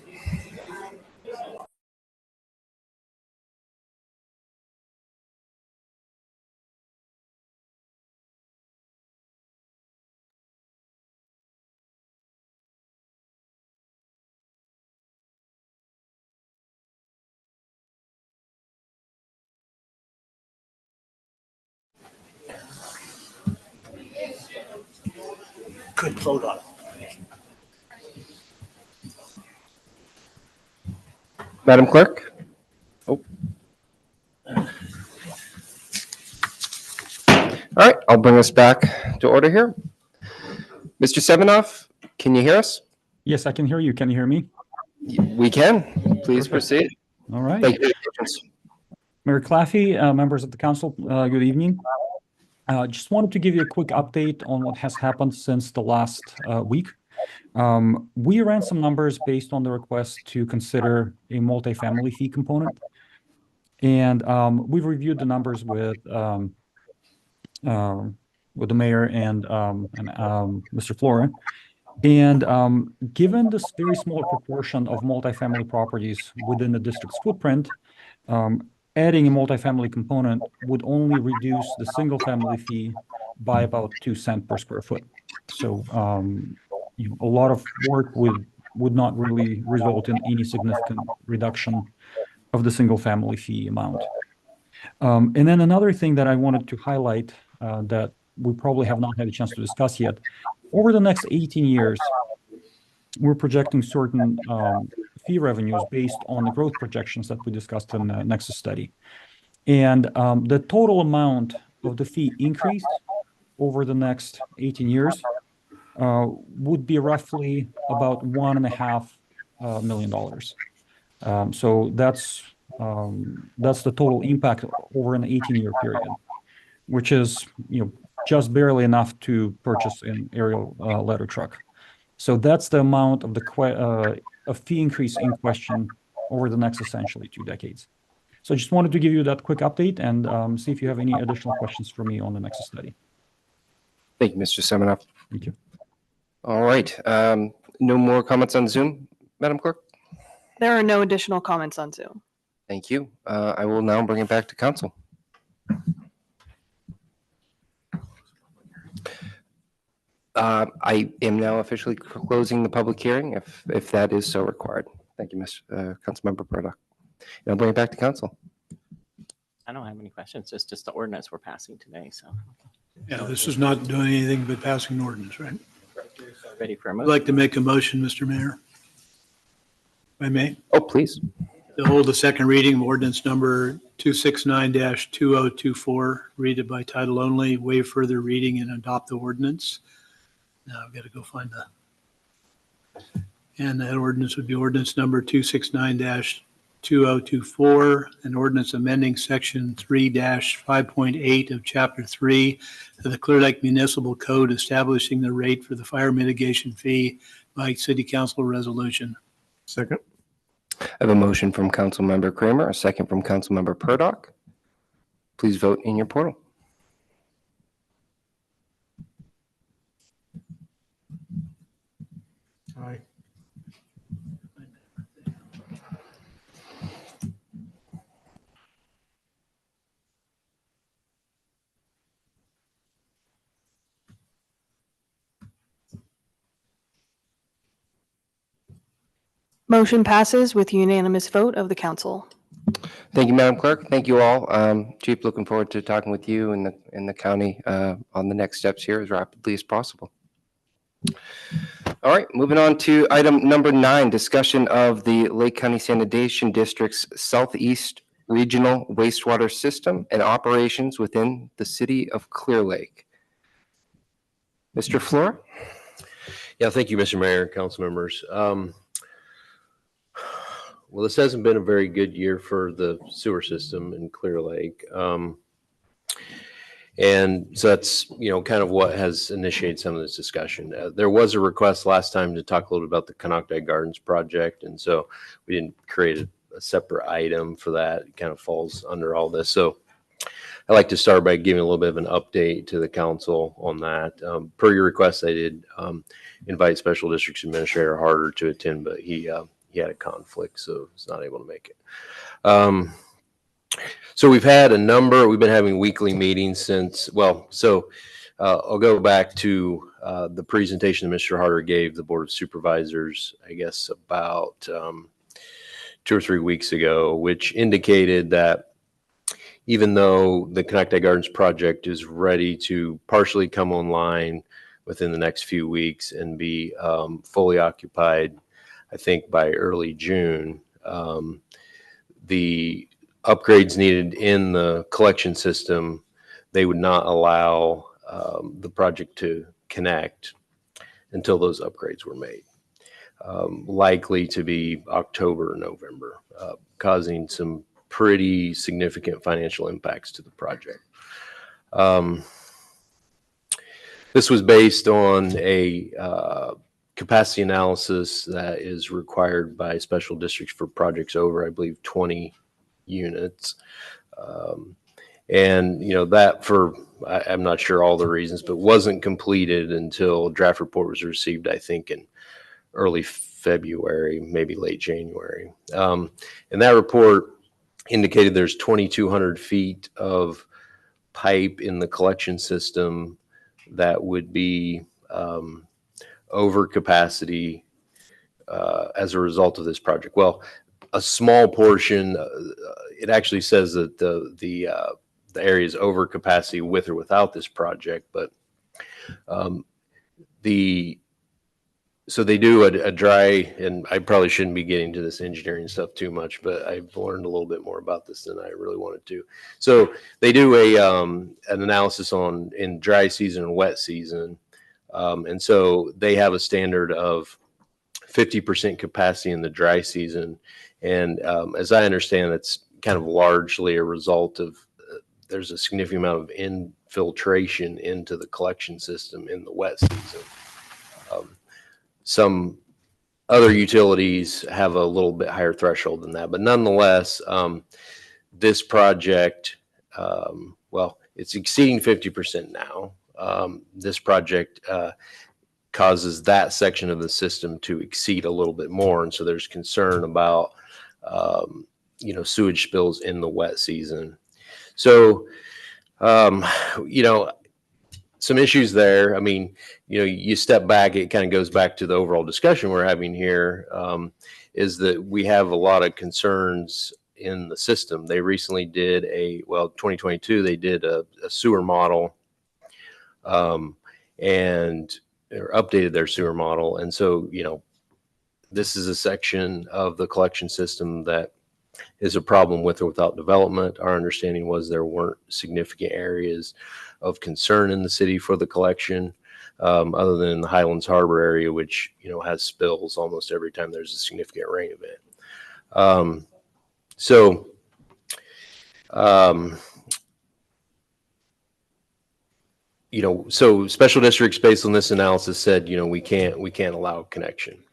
Couldn't vote on it. Madam Clerk? Oh. All right, I'll bring us back to order here. Mr. Seminoff, can you hear us? Yes, I can hear you. Can you hear me? We can. Please Perfect. proceed. All right. Thank you for your patience. Mayor Claffey, members of the council, good evening. Just wanted to give you a quick update on what has happened since the last week. We ran some numbers based on the request to consider a multifamily fee component. And we've reviewed the numbers with the mayor and Mr. Flora. And given this very small proportion of multifamily properties within the district's footprint, adding a multifamily component would only reduce the single family fee by about 2 cents per square foot. So a lot of work would not really result in any significant reduction of the single family fee amount. And then another thing that I wanted to highlight that we probably have not had a chance to discuss yet, over the next 18 years, we're projecting certain fee revenues based on the growth projections that we discussed in the Nexus study. And the total amount of the fee increase over the next 18 years would be roughly about $1.5 million. So that's the total impact over an 18-year period, which is just barely enough to purchase an aerial ladder truck. So that's the amount of the fee increase in question over the next essentially 2 decades. So I just wanted to give you that quick update and see if you have any additional questions for me on the Nexus study. Thank you, Mr. Seminoff. Thank you. All right. No more comments on Zoom, Madam Clerk? There are no additional comments on Zoom. Thank you. I will now bring it back to council. I am now officially closing the public hearing if that is so required. Thank you, Councilmember Purdock. And I'll bring it back to council. I don't have any questions. It's just the ordinance we're passing today, so. Yeah, this is not doing anything but passing an ordinance, right? Ready for a I'd motion? like to make a motion, Mr. Mayor. If I may, Oh, please. to hold the second reading of ordinance number 269-2024, read it by title only, waive further reading and adopt the ordinance. Now I've got to go find and that ordinance would be ordinance number 269-2024, an ordinance amending section 3-5.8 of chapter 3 of the Clear Lake Municipal Code, establishing the rate for the fire mitigation fee by city council resolution. Second. I have a motion from Councilmember Kramer, a second from Councilmember Purdock. Please vote in your portal. Aye. Motion passes with unanimous vote of the council. Thank you, Madam Clerk. Thank you all. Chief, looking forward to talking with you and the county on the next steps here as rapidly as possible. All right, moving on to item number 9, discussion of the Lake County Sanitation District's Southeast Regional Wastewater System and operations within the city of Clear Lake. Mr. Flora? Yeah, thank you, Mr. Mayor, council members. Well, this hasn't been a very good year for the sewer system in Clear Lake. And so that's, kind of what has initiated some of this discussion. There was a request last time to talk a little bit about the Canocti Gardens project. And so we didn't create a separate item for that. It kind of falls under all this. So I'd like to start by giving a little bit of an update to the council on that. Per your request, I did invite Special Districts Administrator Harder to attend, but he had a conflict, so he's not able to make it. So we've been having weekly meetings since, I'll go back to the presentation that Mr. Harder gave the Board of Supervisors, I guess about 2 or 3 weeks ago, which indicated that even though the Connect Gardens project is ready to partially come online within the next few weeks and be fully occupied, I think by early June, the upgrades needed in the collection system, they would not allow the project to connect until those upgrades were made. Likely to be October or November, causing some pretty significant financial impacts to the project. This was based on a capacity analysis that is required by special districts for projects over, I believe, 20 units. And, I'm not sure all the reasons, but wasn't completed until draft report was received, I think, in early February, maybe late January. And that report indicated there's 2,200 feet of pipe in the collection system that would be over capacity as a result of this project. Well, a small portion, it actually says that the area is over capacity with or without this project, but so they do a dry, and I probably shouldn't be getting to this engineering stuff too much, but I've learned a little bit more about this than I really wanted to. So they do an analysis in dry season and wet season. And so they have a standard of 50% capacity in the dry season. And as I understand, it's kind of largely a result of there's a significant amount of infiltration into the collection system in the wet season. Some other utilities have a little bit higher threshold than that, but nonetheless, this project, it's exceeding 50% now. This project causes that section of the system to exceed a little bit more, and so there's concern about sewage spills in the wet season. So, some issues there. I mean, you step back, it kind of goes back to the overall discussion we're having here, is that we have a lot of concerns in the system. They recently did 2022, they did a sewer model, and updated their sewer model. And so, this is a section of the collection system that is a problem with or without development. Our understanding was there weren't significant areas of concern in the city for the collection, other than the Highlands Harbor area, which, has spills almost every time there's a significant rain event. So special districts based on this analysis said, we can't allow connection.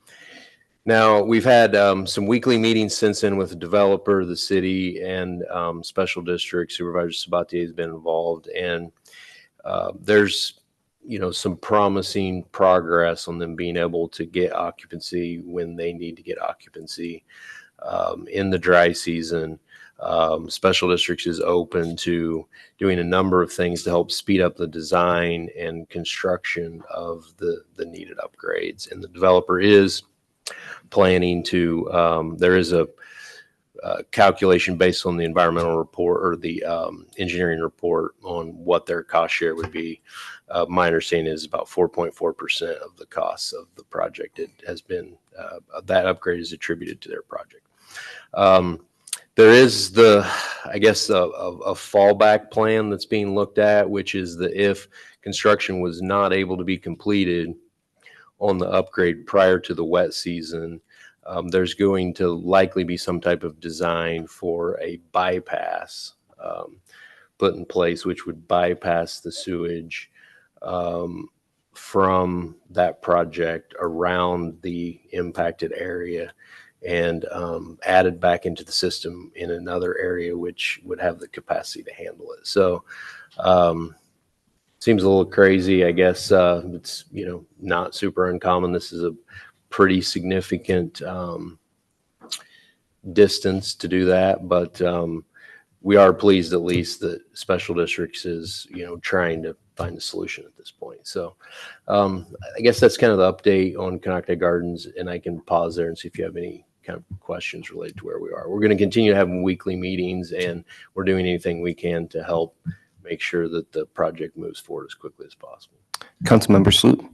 Now, we've had some weekly meetings since then with the developer, the city, and special district. Supervisor Sabatier has been involved, and there's some promising progress on them being able to get occupancy when they need to get occupancy in the dry season. Special districts is open to doing a number of things to help speed up the design and construction of the needed upgrades, and the developer is planning to, there is a calculation based on the environmental report or the engineering report on what their cost share would be. My understanding is about 4.4% of the costs of the project. It has been, that upgrade is attributed to their project. There is a fallback plan that's being looked at, which is that if construction was not able to be completed on the upgrade prior to the wet season, there's going to likely be some type of design for a bypass put in place, which would bypass the sewage from that project around the impacted area and added back into the system in another area, which would have the capacity to handle it. So seems a little crazy, I guess. It's, not super uncommon. This is a pretty significant distance to do that, but we are pleased at least that Special Districts is, trying to find a solution at this point. So I guess that's kind of the update on Konocti Gardens, and I can pause there and see if you have any kind of questions related to where we are. We're going to continue having weekly meetings, and we're doing anything we can to help make sure that the project moves forward as quickly as possible. Councilmember Sloot.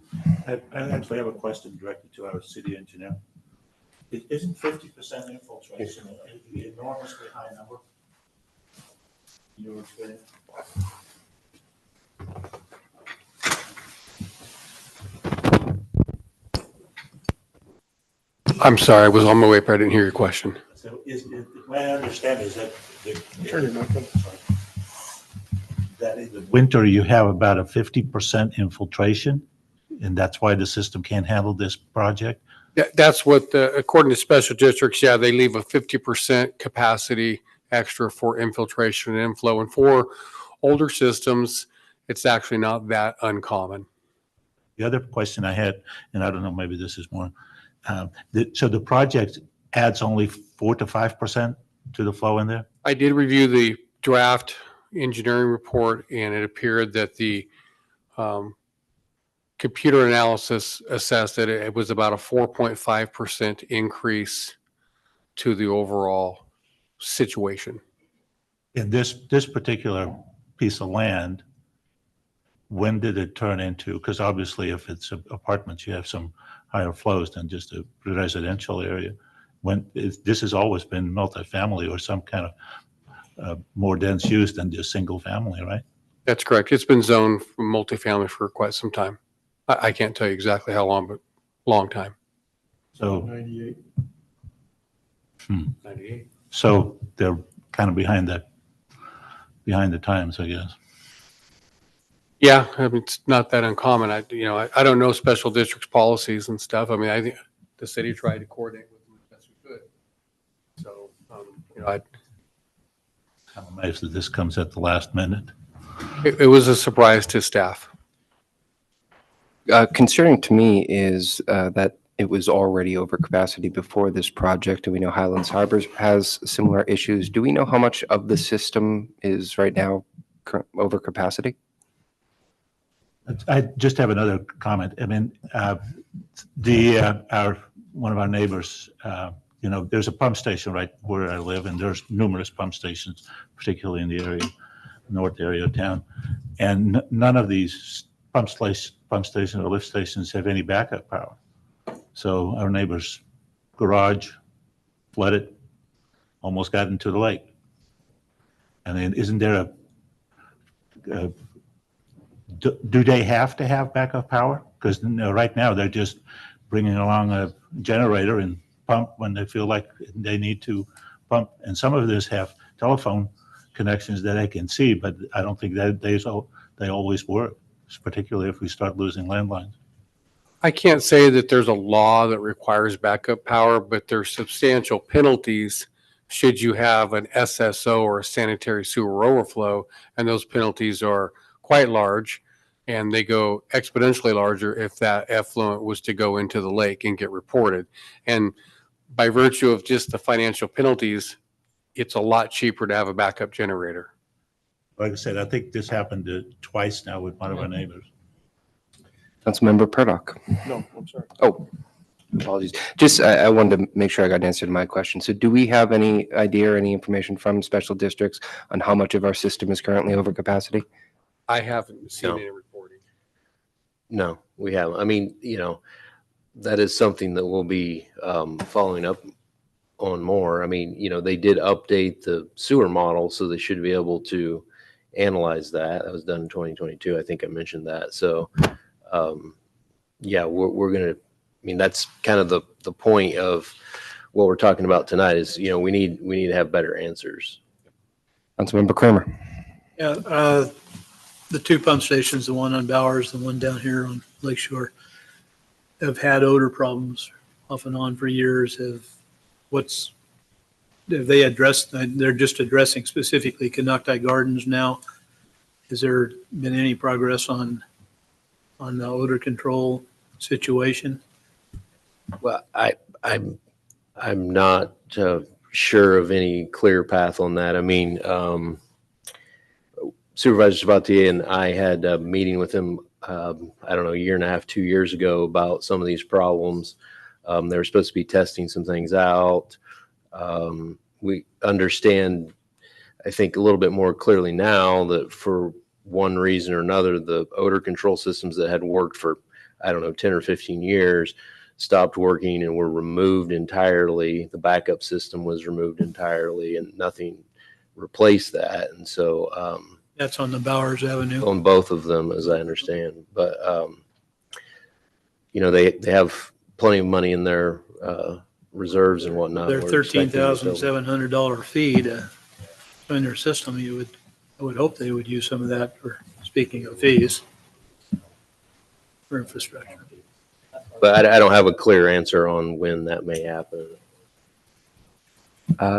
I actually have a question directed to our city engineer. Isn't 50% infiltration an enormously high number? In your experience? I'm sorry, I was on my way, but I didn't hear your question. So my understanding is that that in the winter you have about a 50% infiltration, and that's why the system can't handle this project. Yeah, that's what, according to Special Districts, yeah, they leave a 50% capacity extra for infiltration and inflow. And for older systems, it's actually not that uncommon. The other question I had, and I don't know, maybe this is more, so the project adds only 4 to 5% to the flow in there? I did review the draft engineering report, and it appeared that the computer analysis assessed that it was about a 4.5% increase to the overall situation. In this particular piece of land, when did it turn into, because obviously if it's apartments, you have some higher flows than just a residential area. This has always been multifamily or some kind of more dense use than just single family, right? That's correct. It's been zoned for multifamily for quite some time. I can't tell you exactly how long, but long time. So 98. 98. So they're kind of behind the times, I guess. Yeah, I mean, it's not that uncommon. I don't know Special Districts policies and stuff. I mean, I think the city tried to coordinate with them as best we could. So, I'm amazed that this comes at the last minute. It was a surprise to staff. Concerning to me is that it was already over capacity before this project, and we know Highlands Harbor has similar issues. Do we know how much of the system is right now over capacity? I just have another comment. I mean, one of our neighbors, there's a pump station right where I live, and there's numerous pump stations, particularly in the area, north area of town, and none of these pump stations or lift stations have any backup power. So our neighbor's garage flooded, almost got into the lake. And then isn't there do they have to have backup power? Because right now they're just bringing along a generator and pump when they feel like they need to pump. And some of this have telephone connections that I can see, but I don't think that they always work, particularly if we start losing landlines. I can't say that there's a law that requires backup power, but there's substantial penalties should you have an SSO or a sanitary sewer overflow, and those penalties are quite large, and they go exponentially larger if that effluent was to go into the lake and get reported. And by virtue of just the financial penalties, it's a lot cheaper to have a backup generator. Like I said, I think this happened twice now with one of our neighbors. Councilmember Purdock. No, I'm sorry. Oh, apologies. Just, I wanted to make sure I got an answer to my question. So do we have any idea or any information from Special Districts on how much of our system is currently over capacity? I haven't seen No. any reporting. No, we haven't. I mean, that is something that we'll be following up on more. I mean, they did update the sewer model, so they should be able to analyze that. That was done in 2022. I think I mentioned that. So, yeah, we're going to, I mean, that's kind of the point of what we're talking about tonight is, we need to have better answers. Councilmember Kramer. Yeah, the two pump stations, the one on Bowers, the one down here on Lakeshore, have had odor problems off and on for years, have have they addressed, they're just addressing specifically Canocti Gardens now. Has there been any progress on the odor control situation? Well, I'm not sure of any clear path on that. I mean, Supervisor Sabatier and I had a meeting with him, I don't know, a year and a half, 2 years ago about some of these problems. They were supposed to be testing some things out. We understand, I think, a little bit more clearly now that for one reason or another, the odor control systems that had worked for, I don't know, 10 or 15 years stopped working and were removed entirely. The backup system was removed entirely and nothing replaced that. And so, That's on the Bowers Avenue. on both of them, as I understand, but, they have plenty of money in their, reserves and whatnot. Their We're expecting to build- $13,700 fee to join their system, I would hope they would use some of that for, speaking of fees, for infrastructure. But I don't have a clear answer on when that may happen.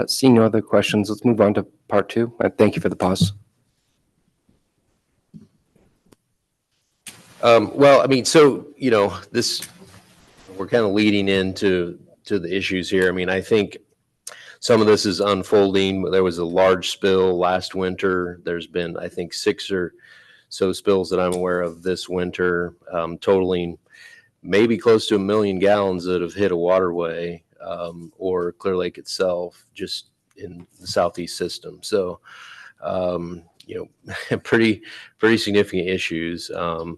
Seeing no other questions, let's move on to part two. Thank you for the pause. Well, I mean, so, we're kind of leading into the issues here. I mean, I think some of this is unfolding. There was a large spill last winter. There's been, I think, 6 or so spills that I'm aware of this winter, totaling maybe close to 1 million gallons that have hit a waterway or Clear Lake itself, just in the southeast system. So, pretty significant issues. I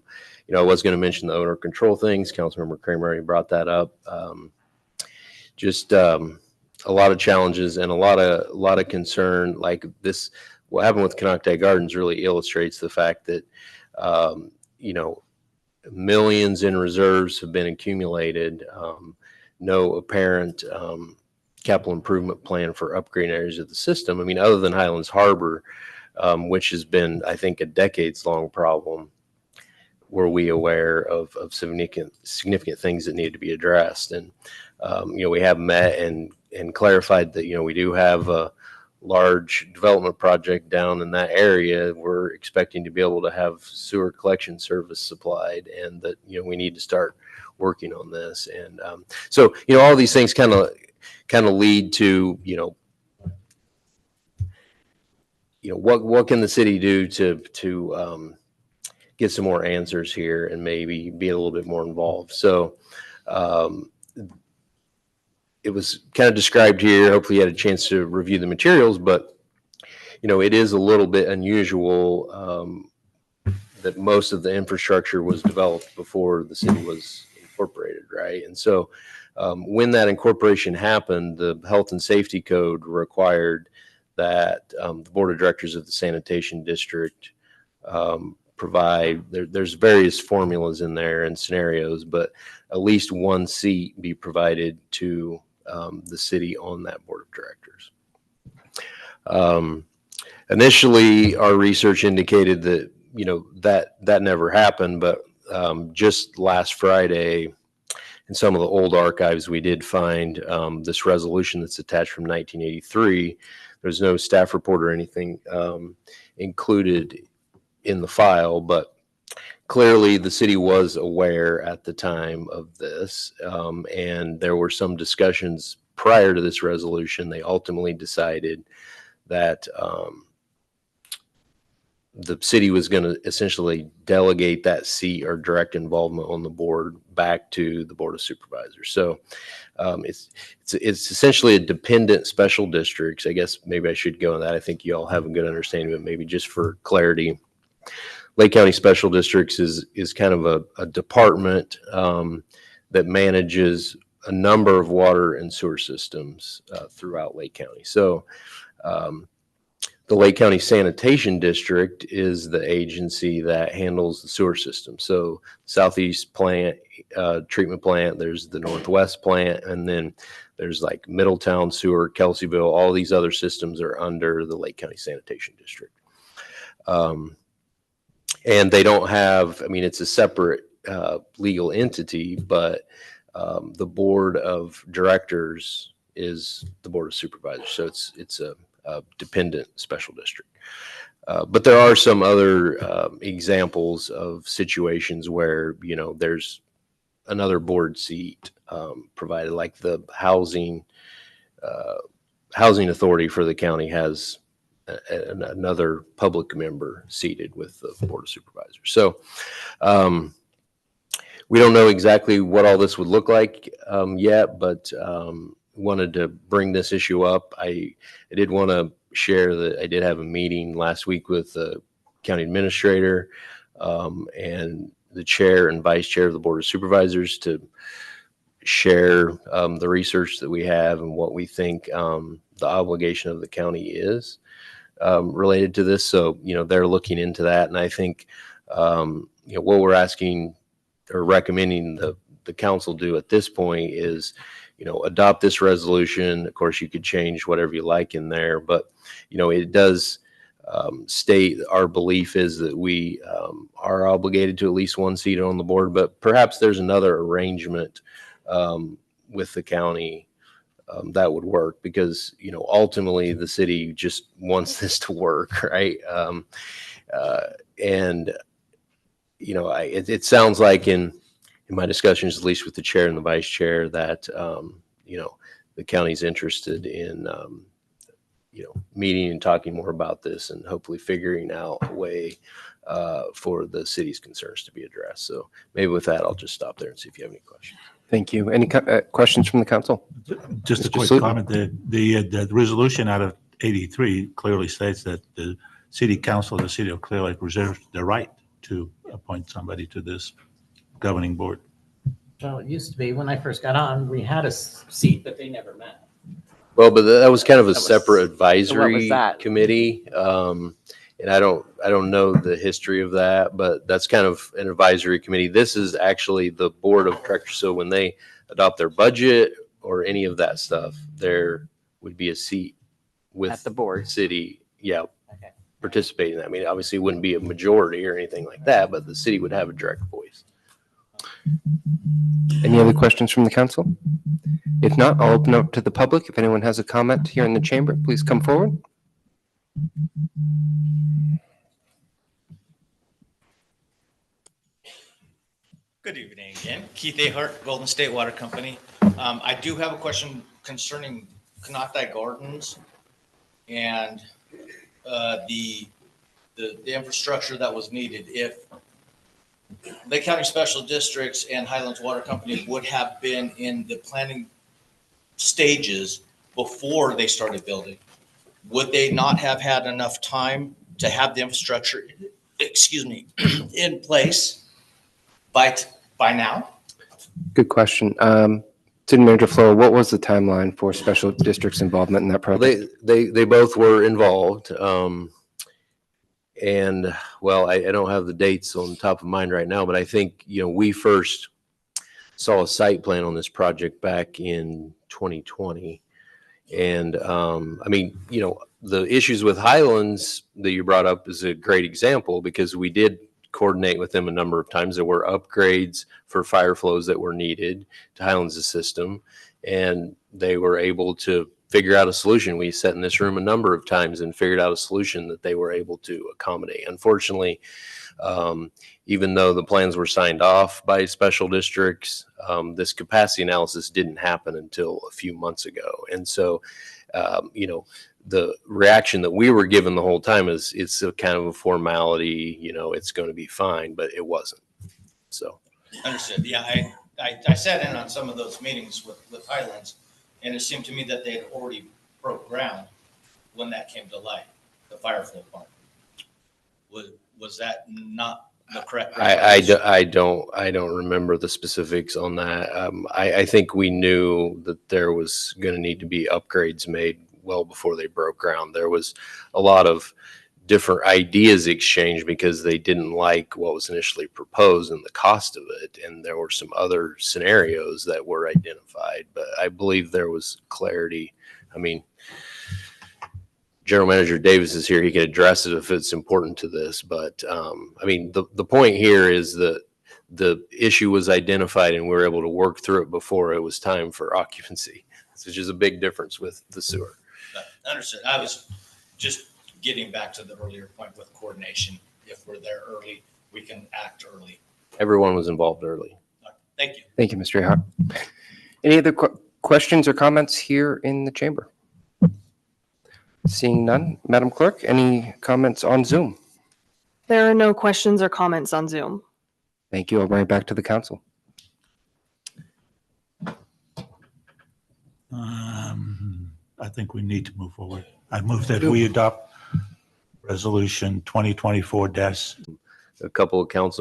was going to mention the odor control things. Councilmember Kramer already brought that up. A lot of challenges and a lot of concern. Like this, what happened with Canocti Gardens really illustrates the fact that, millions in reserves have been accumulated. No apparent capital improvement plan for upgrading areas of the system. I mean, other than Highlands Harbor, which has been, I think, a decades-long problem. Were we aware of significant things that need to be addressed? And, we have met and clarified that, we do have a large development project down in that area. We're expecting to be able to have sewer collection service supplied, and that, we need to start working on this. And so, all these things kind of lead to, what can the city do to get some more answers here and maybe be a little bit more involved. So it was kind of described here. Hopefully you had a chance to review the materials, but it is a little bit unusual that most of the infrastructure was developed before the city was incorporated, right? And so when that incorporation happened, the health and safety code required that the board of directors of the sanitation district provide, there's various formulas in there and scenarios, but at least one seat be provided to the city on that board of directors. Initially, our research indicated that, that never happened, but just last Friday, in some of the old archives, we did find this resolution that's attached from 1983. There's no staff report or anything included in the file, but clearly the city was aware at the time of this, and there were some discussions prior to this resolution. They ultimately decided that the city was going to essentially delegate that seat or direct involvement on the board back to the Board of Supervisors. So it's essentially a dependent special districts. I guess maybe I should go on that. I think you all have a good understanding of it. Maybe just for clarity, Lake County Special Districts is kind of a department that manages a number of water and sewer systems throughout Lake County. So the Lake County Sanitation District is the agency that handles the sewer system. So Southeast plant, treatment plant, there's the Northwest plant, and then there's like Middletown Sewer, Kelseyville, all these other systems are under the Lake County Sanitation District. And they don't have, I mean, it's a separate legal entity, but the board of directors is the Board of Supervisors. So it's a dependent special district. But there are some other examples of situations where, there's another board seat provided, like the housing authority for the county has another public member seated with the Board of Supervisors. So we don't know exactly what all this would look like yet, but wanted to bring this issue up. I did want to share that I did have a meeting last week with the county administrator and the chair and vice chair of the Board of Supervisors to share the research that we have and what we think the obligation of the county is related to this. So, they're looking into that. And I think, what we're asking or recommending the council do at this point is, adopt this resolution. Of course, you could change whatever you like in there, but, it does state our belief is that we are obligated to at least one seat on the board, but perhaps there's another arrangement with the county that would work, because, ultimately the city just wants this to work, right? It sounds like in my discussions, at least with the chair and the vice chair, that, the county's interested in, meeting and talking more about this and hopefully figuring out a way for the city's concerns to be addressed. So maybe with that, I'll just stop there and see if you have any questions. Thank you. Any questions from the council? Just a Mr. quick Sloot? comment. The resolution out of 83 clearly states that the city council of the city of Clear Lake reserves the right to appoint somebody to this governing board. Well, it used to be when I first got on, we had a seat, but they never met. Well, but that was kind of a That was- separate So what advisory was that? committee. And I don't know the history of that, but that's kind of an advisory committee. This is actually the board of directors. So when they adopt their budget or any of that stuff, there would be a seat with At the board. city, Okay. participating in that. I mean, obviously it wouldn't be a majority or anything like that, but the city would have a direct voice. Any other questions from the council? If not, I'll open up to the public. If anyone has a comment here in the chamber, please come forward. Good evening again. Keith A. Hart, Golden State Water Company. I do have a question concerning Canocti Gardens and the infrastructure that was needed. If Lake County Special Districts and Highlands Water Company would have been in the planning stages before they started building, would they not have had enough time to have the infrastructure, in place by now? Good question. City Manager Flora, what was the timeline for special districts' involvement in that Well, project? they both were involved. And well, I don't have the dates on the top of mind right now, but I think, we first saw a site plan on this project back in 2020. And I mean, the issues with Highlands that you brought up is a great example, because we did coordinate with them a number of times. There were upgrades for fire flows that were needed to Highlands' system, and they were able to figure out a solution. We sat in this room a number of times and figured out a solution that they were able to accommodate. Unfortunately, even though the plans were signed off by special districts, this capacity analysis didn't happen until a few months ago. And so, the reaction that we were given the whole time is it's a kind of a formality, it's going to be fine, but it wasn't. So. Understood. Yeah, I sat in on some of those meetings with Highlands, and it seemed to me that they had already broke ground when that came to light, the fire flow part. Was that not the correct? I don't remember the specifics on that. I think we knew that there was going to need to be upgrades made well before they broke ground. There was a lot of different ideas exchanged because they didn't like what was initially proposed and the cost of it. And there were some other scenarios that were identified, but I believe there was clarity. I mean, General Manager Davis is here. He can address it if it's important to this. But I mean, the point here is that the issue was identified and we were able to work through it before it was time for occupancy. which is a big difference with the sewer. Understood. I was just getting back to the earlier point with coordination. If we're there early, we can act early. Everyone was involved early. Thank you. Thank you, Mr. Ahart. Any other questions or comments here in the chamber? Seeing none, Madam Clerk, any comments on Zoom? There are no questions or comments on Zoom. Thank you. I'll bring it back to the council. I think we need to move forward. I move that we adopt Resolution 2024- A couple of council